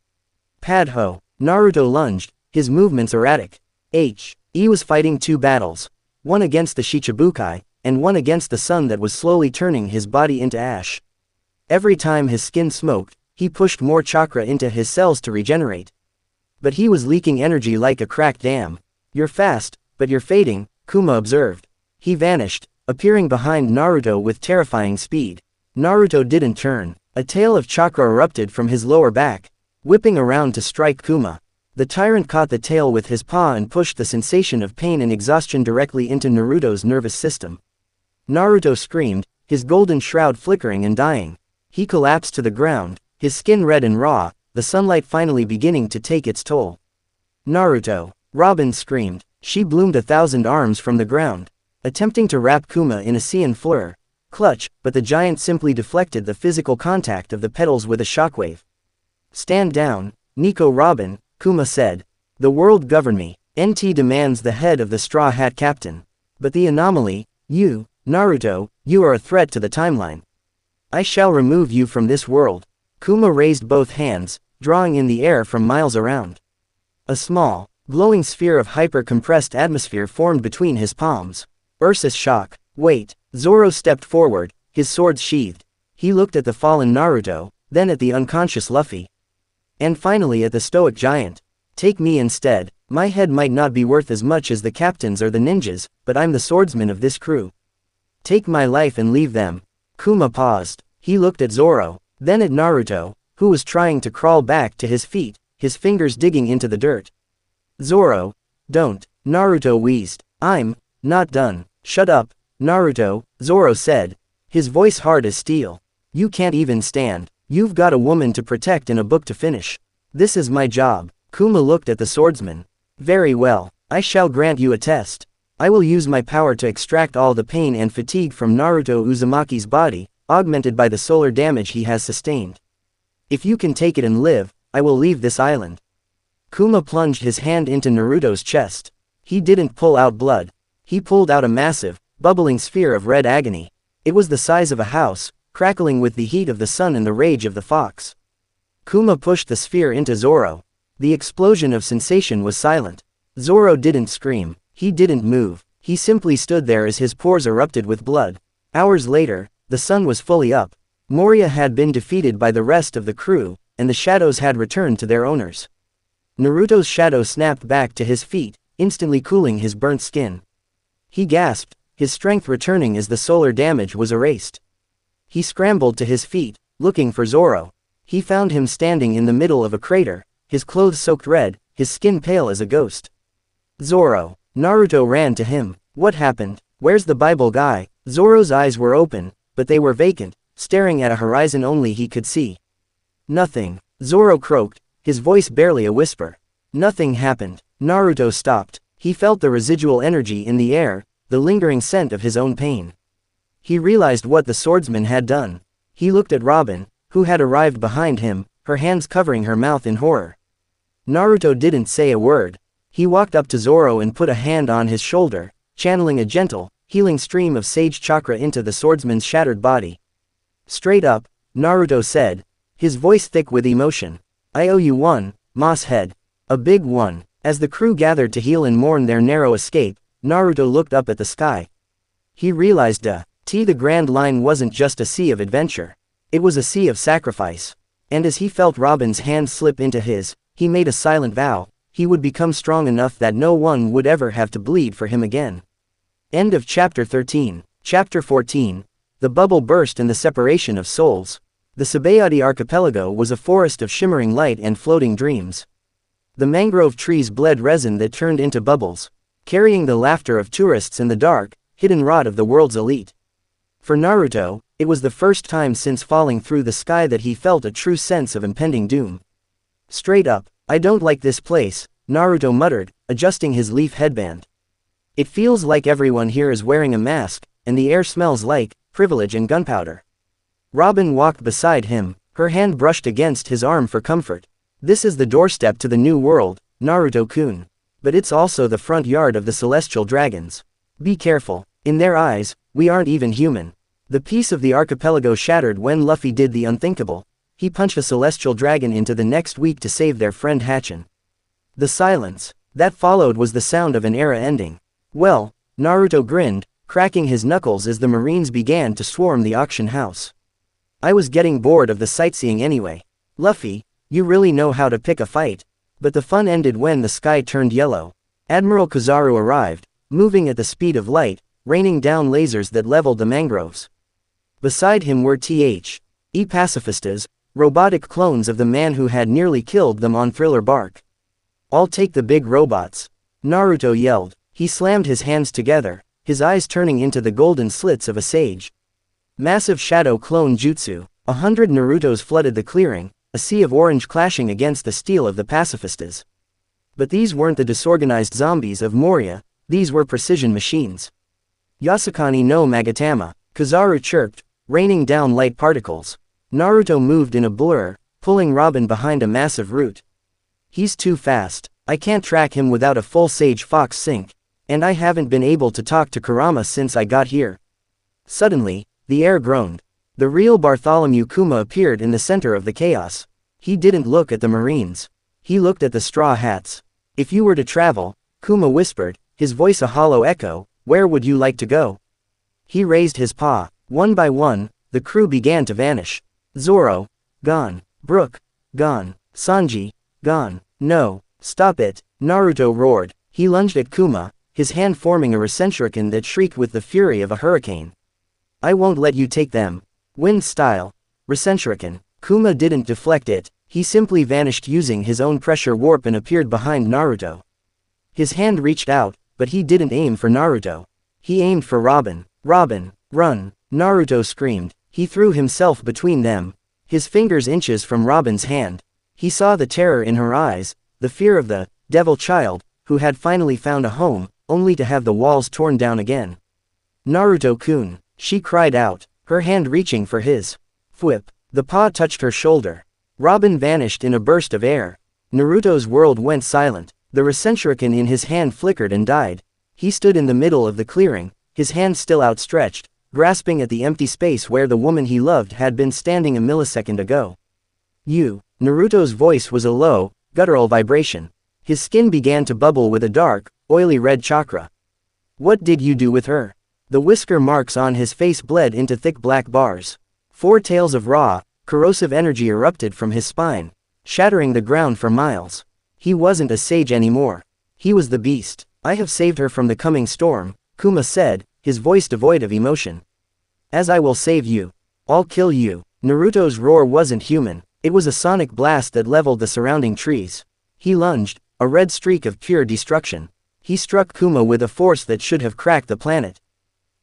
Padho. Naruto lunged, his movements erratic. He was fighting two battles. One against the Shichibukai, and one against the sun that was slowly turning his body into ash. Every time his skin smoked, he pushed more chakra into his cells to regenerate. But he was leaking energy like a cracked dam. You're fast, but you're fading, Kuma observed. He vanished, appearing behind Naruto with terrifying speed. Naruto didn't turn. A tail of chakra erupted from his lower back, whipping around to strike Kuma. The tyrant caught the tail with his paw and pushed the sensation of pain and exhaustion directly into Naruto's nervous system. Naruto screamed, his golden shroud flickering and dying. He collapsed to the ground, his skin red and raw, the sunlight finally beginning to take its toll. Naruto. Robin screamed. She bloomed 1,000 arms from the ground, attempting to wrap Kuma in a Saiyan fleur. Clutch, but the giant simply deflected the physical contact of the petals with a shockwave. Stand down, Nico Robin, Kuma said. The world govern me. NT demands the head of the Straw Hat Captain. But the anomaly, you, Naruto, you are a threat to the timeline. I shall remove you from this world. Kuma raised both hands, drawing in the air from miles around. A small, glowing sphere of hyper-compressed atmosphere formed between his palms. Ursus shock. Wait. Zoro stepped forward, his sword sheathed. He looked at the fallen Naruto, then at the unconscious Luffy. And finally at the stoic giant. Take me instead. My head might not be worth as much as the captains or the ninjas, but I'm the swordsman of this crew. Take my life and leave them. Kuma paused. He looked at Zoro, then at Naruto, who was trying to crawl back to his feet, his fingers digging into the dirt. Zoro. Don't. Naruto wheezed. I'm not done. Shut up, Naruto, Zoro said, his voice hard as steel. You can't even stand. You've got a woman to protect and a book to finish. This is my job. Kuma looked at the swordsman. Very well. I shall grant you a test. I will use my power to extract all the pain and fatigue from Naruto Uzumaki's body, augmented by the solar damage he has sustained. If you can take it and live, I will leave this island. Kuma plunged his hand into Naruto's chest. He didn't pull out blood. He pulled out a massive, bubbling sphere of red agony. It was the size of a house, crackling with the heat of the sun and the rage of the fox. Kuma pushed the sphere into Zoro. The explosion of sensation was silent. Zoro didn't scream. He didn't move. He simply stood there as his pores erupted with blood. Hours later, the sun was fully up. Moria had been defeated by the rest of the crew, and the shadows had returned to their owners. Naruto's shadow snapped back to his feet, instantly cooling his burnt skin. He gasped, his strength returning as the solar damage was erased. He scrambled to his feet, looking for Zoro. He found him standing in the middle of a crater, his clothes soaked red, his skin pale as a ghost. Zoro. Naruto ran to him. What happened? Where's the Bible guy? Zoro's eyes were open, but they were vacant, staring at a horizon only he could see. Nothing. Zoro croaked, his voice barely a whisper. Nothing happened. Naruto stopped. He felt the residual energy in the air, the lingering scent of his own pain. He realized what the swordsman had done. He looked at Robin, who had arrived behind him, her hands covering her mouth in horror. Naruto didn't say a word. He walked up to Zoro and put a hand on his shoulder, channeling a gentle, healing stream of sage chakra into the swordsman's shattered body. Straight up, Naruto said, his voice thick with emotion. I owe you one, Moss Head. A big one. As the crew gathered to heal and mourn their narrow escape, Naruto looked up at the sky. He realized the Grand Line wasn't just a sea of adventure. It was a sea of sacrifice. And as he felt Robin's hand slip into his, he made a silent vow, he would become strong enough that no one would ever have to bleed for him again. End of Chapter 13. Chapter 14. The bubble burst and the separation of souls. The Sabayati archipelago was a forest of shimmering light and floating dreams. The mangrove trees bled resin that turned into bubbles, carrying the laughter of tourists and the dark, hidden rot of the world's elite. For Naruto, it was the first time since falling through the sky that he felt a true sense of impending doom. Straight up, I don't like this place, Naruto muttered, adjusting his leaf headband. It feels like everyone here is wearing a mask, and the air smells like privilege and gunpowder. Robin walked beside him, her hand brushed against his arm for comfort. This is the doorstep to the new world, Naruto-kun. But it's also the front yard of the celestial dragons. Be careful. In their eyes, we aren't even human. The peace of the archipelago shattered when Luffy did the unthinkable. He punched a celestial dragon into the next week to save their friend Hatchin. The silence that followed was the sound of an era ending. Well, Naruto grinned, cracking his knuckles as the Marines began to swarm the auction house. I was getting bored of the sightseeing anyway. Luffy, you really know how to pick a fight. But the fun ended when the sky turned yellow. Admiral Kizaru arrived, moving at the speed of light, raining down lasers that leveled the mangroves. Beside him were pacifistas, robotic clones of the man who had nearly killed them on Thriller Bark. I'll take the big robots. Naruto yelled. He slammed his hands together, his eyes turning into the golden slits of a sage. Massive shadow clone jutsu. 100 Narutos flooded the clearing, a sea of orange clashing against the steel of the pacifistas. But these weren't the disorganized zombies of Moria, these were precision machines. Yasukani no Magatama, Kizaru chirped, raining down light particles. Naruto moved in a blur, pulling Robin behind a massive root. He's too fast, I can't track him without a full Sage Fox sync, and I haven't been able to talk to Kurama since I got here. Suddenly, the air groaned. The real Bartholomew Kuma appeared in the center of the chaos. He didn't look at the Marines. He looked at the straw hats. If you were to travel, Kuma whispered, his voice a hollow echo, where would you like to go? He raised his paw. One by one, the crew began to vanish. Zoro, gone. Brook, gone. Sanji, gone. No, stop it, Naruto roared. He lunged at Kuma, his hand forming a Rasenshuriken that shrieked with the fury of a hurricane. I won't let you take them. Wind style. Rasenshuriken. Kuma didn't deflect it, he simply vanished using his own pressure warp and appeared behind Naruto. His hand reached out, but he didn't aim for Naruto. He aimed for Robin. Robin, run, Naruto screamed. He threw himself between them, his fingers inches from Robin's hand. He saw the terror in her eyes, the fear of the devil child, who had finally found a home, only to have the walls torn down again. Naruto-kun, she cried out, her hand reaching for his. Thwip, the paw touched her shoulder. Robin vanished in a burst of air. Naruto's world went silent. The Rasenshuriken in his hand flickered and died. He stood in the middle of the clearing, his hand still outstretched, grasping at the empty space where the woman he loved had been standing a millisecond ago. You. Naruto's voice was a low, guttural vibration. His skin began to bubble with a dark, oily red chakra. What did you do with her? The whisker marks on his face bled into thick black bars. 4 tails of raw, corrosive energy erupted from his spine, shattering the ground for miles. He wasn't a sage anymore. He was the beast. I have saved her from the coming storm, Kuma said, his voice devoid of emotion. As I will save you. I'll kill you. Naruto's roar wasn't human. It was a sonic blast that leveled the surrounding trees. He lunged, a red streak of pure destruction. He struck Kuma with a force that should have cracked the planet.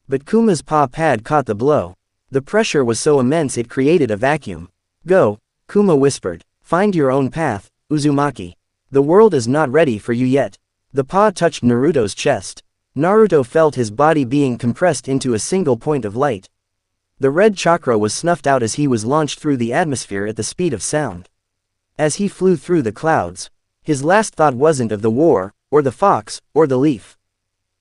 But Kuma's paw pad caught the blow. The pressure was so immense it created a vacuum. Go, Kuma whispered. Find your own path, Uzumaki. The world is not ready for you yet. The paw touched Naruto's chest. Naruto felt his body being compressed into a single point of light. The red chakra was snuffed out as he was launched through the atmosphere at the speed of sound. As he flew through the clouds, his last thought wasn't of the war, or the fox, or the leaf.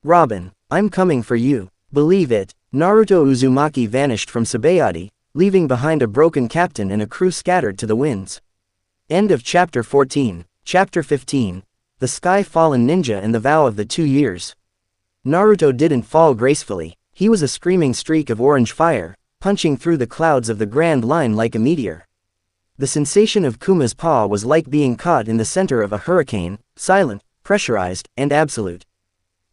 Robin, I'm coming for you. Believe it. Naruto Uzumaki vanished from Sabayati, leaving behind a broken captain and a crew scattered to the winds. End of Chapter 14. Chapter 15. The Sky Fallen Ninja and the Vow of the 2 Years. Naruto didn't fall gracefully. He was a screaming streak of orange fire, punching through the clouds of the Grand Line like a meteor. The sensation of Kuma's paw was like being caught in the center of a hurricane, silent, pressurized, and absolute.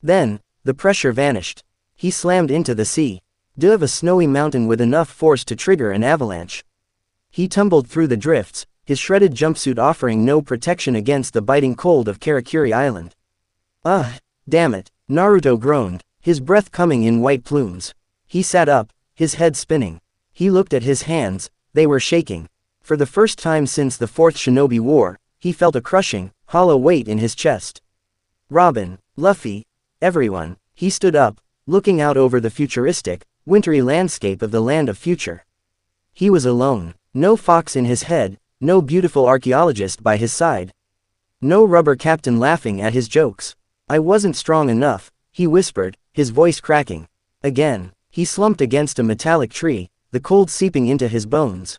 Then, the pressure vanished. He slammed into the sea. Of a snowy mountain with enough force to trigger an avalanche. He tumbled through the drifts, his shredded jumpsuit offering no protection against the biting cold of Karakuri Island. Damn it, Naruto groaned, his breath coming in white plumes. He sat up, his head spinning. He looked at his hands, they were shaking. For the first time since the Fourth Shinobi War, he felt a crushing, hollow weight in his chest. Robin, Luffy, everyone. He stood up, looking out over the futuristic, wintry landscape of the land of future. He was alone. No fox in his head, no beautiful archaeologist by his side. No rubber captain laughing at his jokes. I wasn't strong enough, he whispered, his voice cracking. Again, he slumped against a metallic tree, the cold seeping into his bones.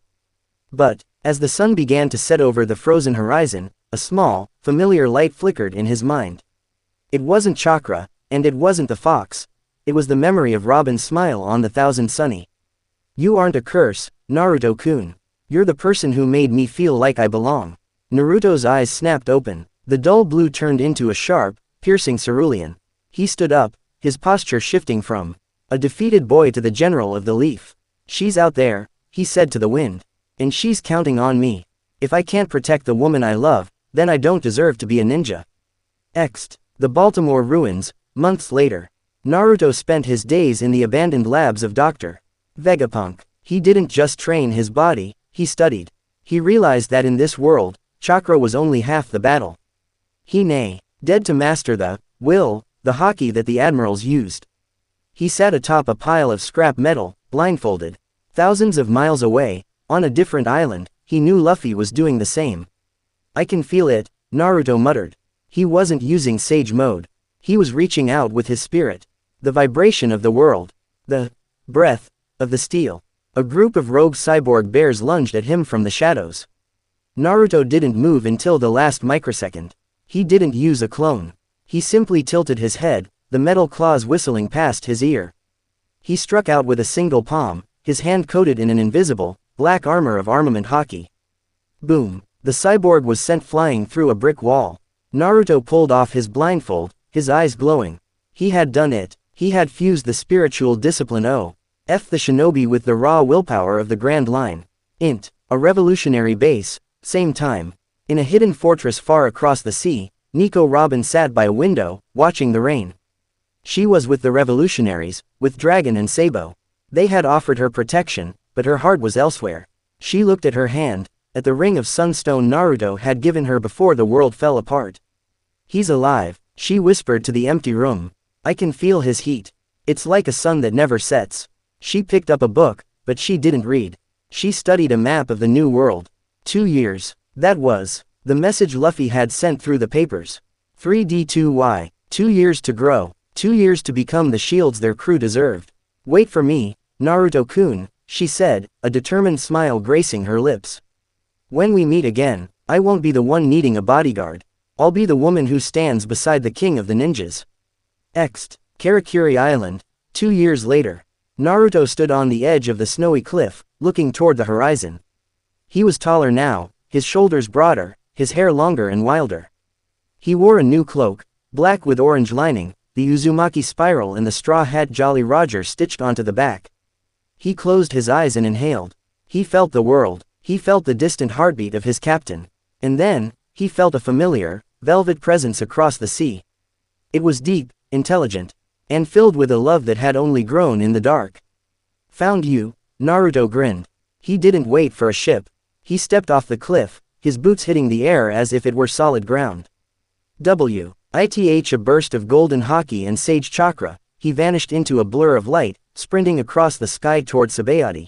But, as the sun began to set over the frozen horizon, a small, familiar light flickered in his mind. It wasn't chakra, and it wasn't the fox. It was the memory of Robin's smile on the Thousand Sunny. You aren't a curse, Naruto-kun. You're the person who made me feel like I belong. Naruto's eyes snapped open. The dull blue turned into a sharp, piercing cerulean. He stood up, his posture shifting from a defeated boy to the general of the leaf. She's out there, he said to the wind. And she's counting on me. If I can't protect the woman I love, then I don't deserve to be a ninja. Ext. The Baltimore ruins, months later. Naruto spent his days in the abandoned labs of Dr. Vegapunk. He didn't just train his body, he studied. He realized that in this world, chakra was only half the battle. Dead to master the will, the hockey that the admirals used. He sat atop a pile of scrap metal, blindfolded. Thousands of miles away, on a different island, he knew Luffy was doing the same. I can feel it, Naruto muttered. He wasn't using sage mode. He was reaching out with his spirit. The vibration of the world. The breath of the steel. A group of rogue cyborg bears lunged at him from the shadows. Naruto didn't move until the last microsecond. He didn't use a clone. He simply tilted his head, the metal claws whistling past his ear. He struck out with a single palm, his hand coated in an invisible, black armor of armament hockey. Boom! The cyborg was sent flying through a brick wall. Naruto pulled off his blindfold, his eyes glowing. He had done it. He had fused the spiritual discipline O.F. the shinobi with the raw willpower of the Grand Line. Int. A revolutionary base, same time. In a hidden fortress far across the sea, Nico Robin sat by a window, watching the rain. She was with the revolutionaries, with Dragon and Sabo. They had offered her protection, but her heart was elsewhere. She looked at her hand, at the ring of sunstone Naruto had given her before the world fell apart. He's alive, she whispered to the empty room. I can feel his heat. It's like a sun that never sets. She picked up a book, but she didn't read. She studied a map of the new world. 2 years. That was the message Luffy had sent through the papers. 3D2Y. 2 years to grow. 2 years to become the shields their crew deserved. Wait for me, Naruto-kun, she said, a determined smile gracing her lips. When we meet again, I won't be the one needing a bodyguard. I'll be the woman who stands beside the king of the ninjas. Ext. Karakuri Island. 2 years later. Naruto stood on the edge of the snowy cliff, looking toward the horizon. He was taller now, his shoulders broader, his hair longer and wilder. He wore a new cloak, black with orange lining, the Uzumaki spiral and the straw hat Jolly Roger stitched onto the back. He closed his eyes and inhaled. He felt the world. He felt the distant heartbeat of his captain. And then, he felt a familiar, velvet presence across the sea. It was deep, intelligent, and filled with a love that had only grown in the dark. Found you, Naruto grinned. He didn't wait for a ship. He stepped off the cliff, his boots hitting the air as if it were solid ground. With a burst of golden haki and sage chakra, he vanished into a blur of light, sprinting across the sky toward Sabayati.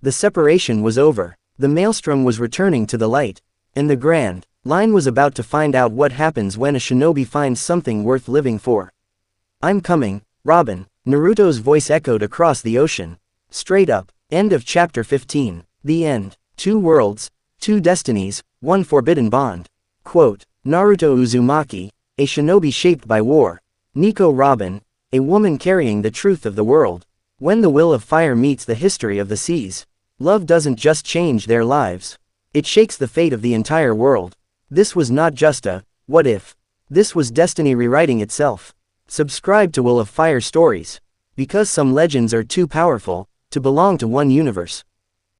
The separation was over. The maelstrom was returning to the light. And the Grand Line was about to find out what happens when a shinobi finds something worth living for. I'm coming, Robin, Naruto's voice echoed across the ocean. Straight up. End of chapter 15. The end. 2 worlds, 2 destinies, 1 forbidden bond. Quote, Naruto Uzumaki, a shinobi shaped by war. Nico Robin, a woman carrying the truth of the world. When the will of fire meets the history of the seas, love doesn't just change their lives. It shakes the fate of the entire world. This was not just a what if. This was destiny rewriting itself. Subscribe to Will of Fire Stories. Because some legends are too powerful to belong to one universe.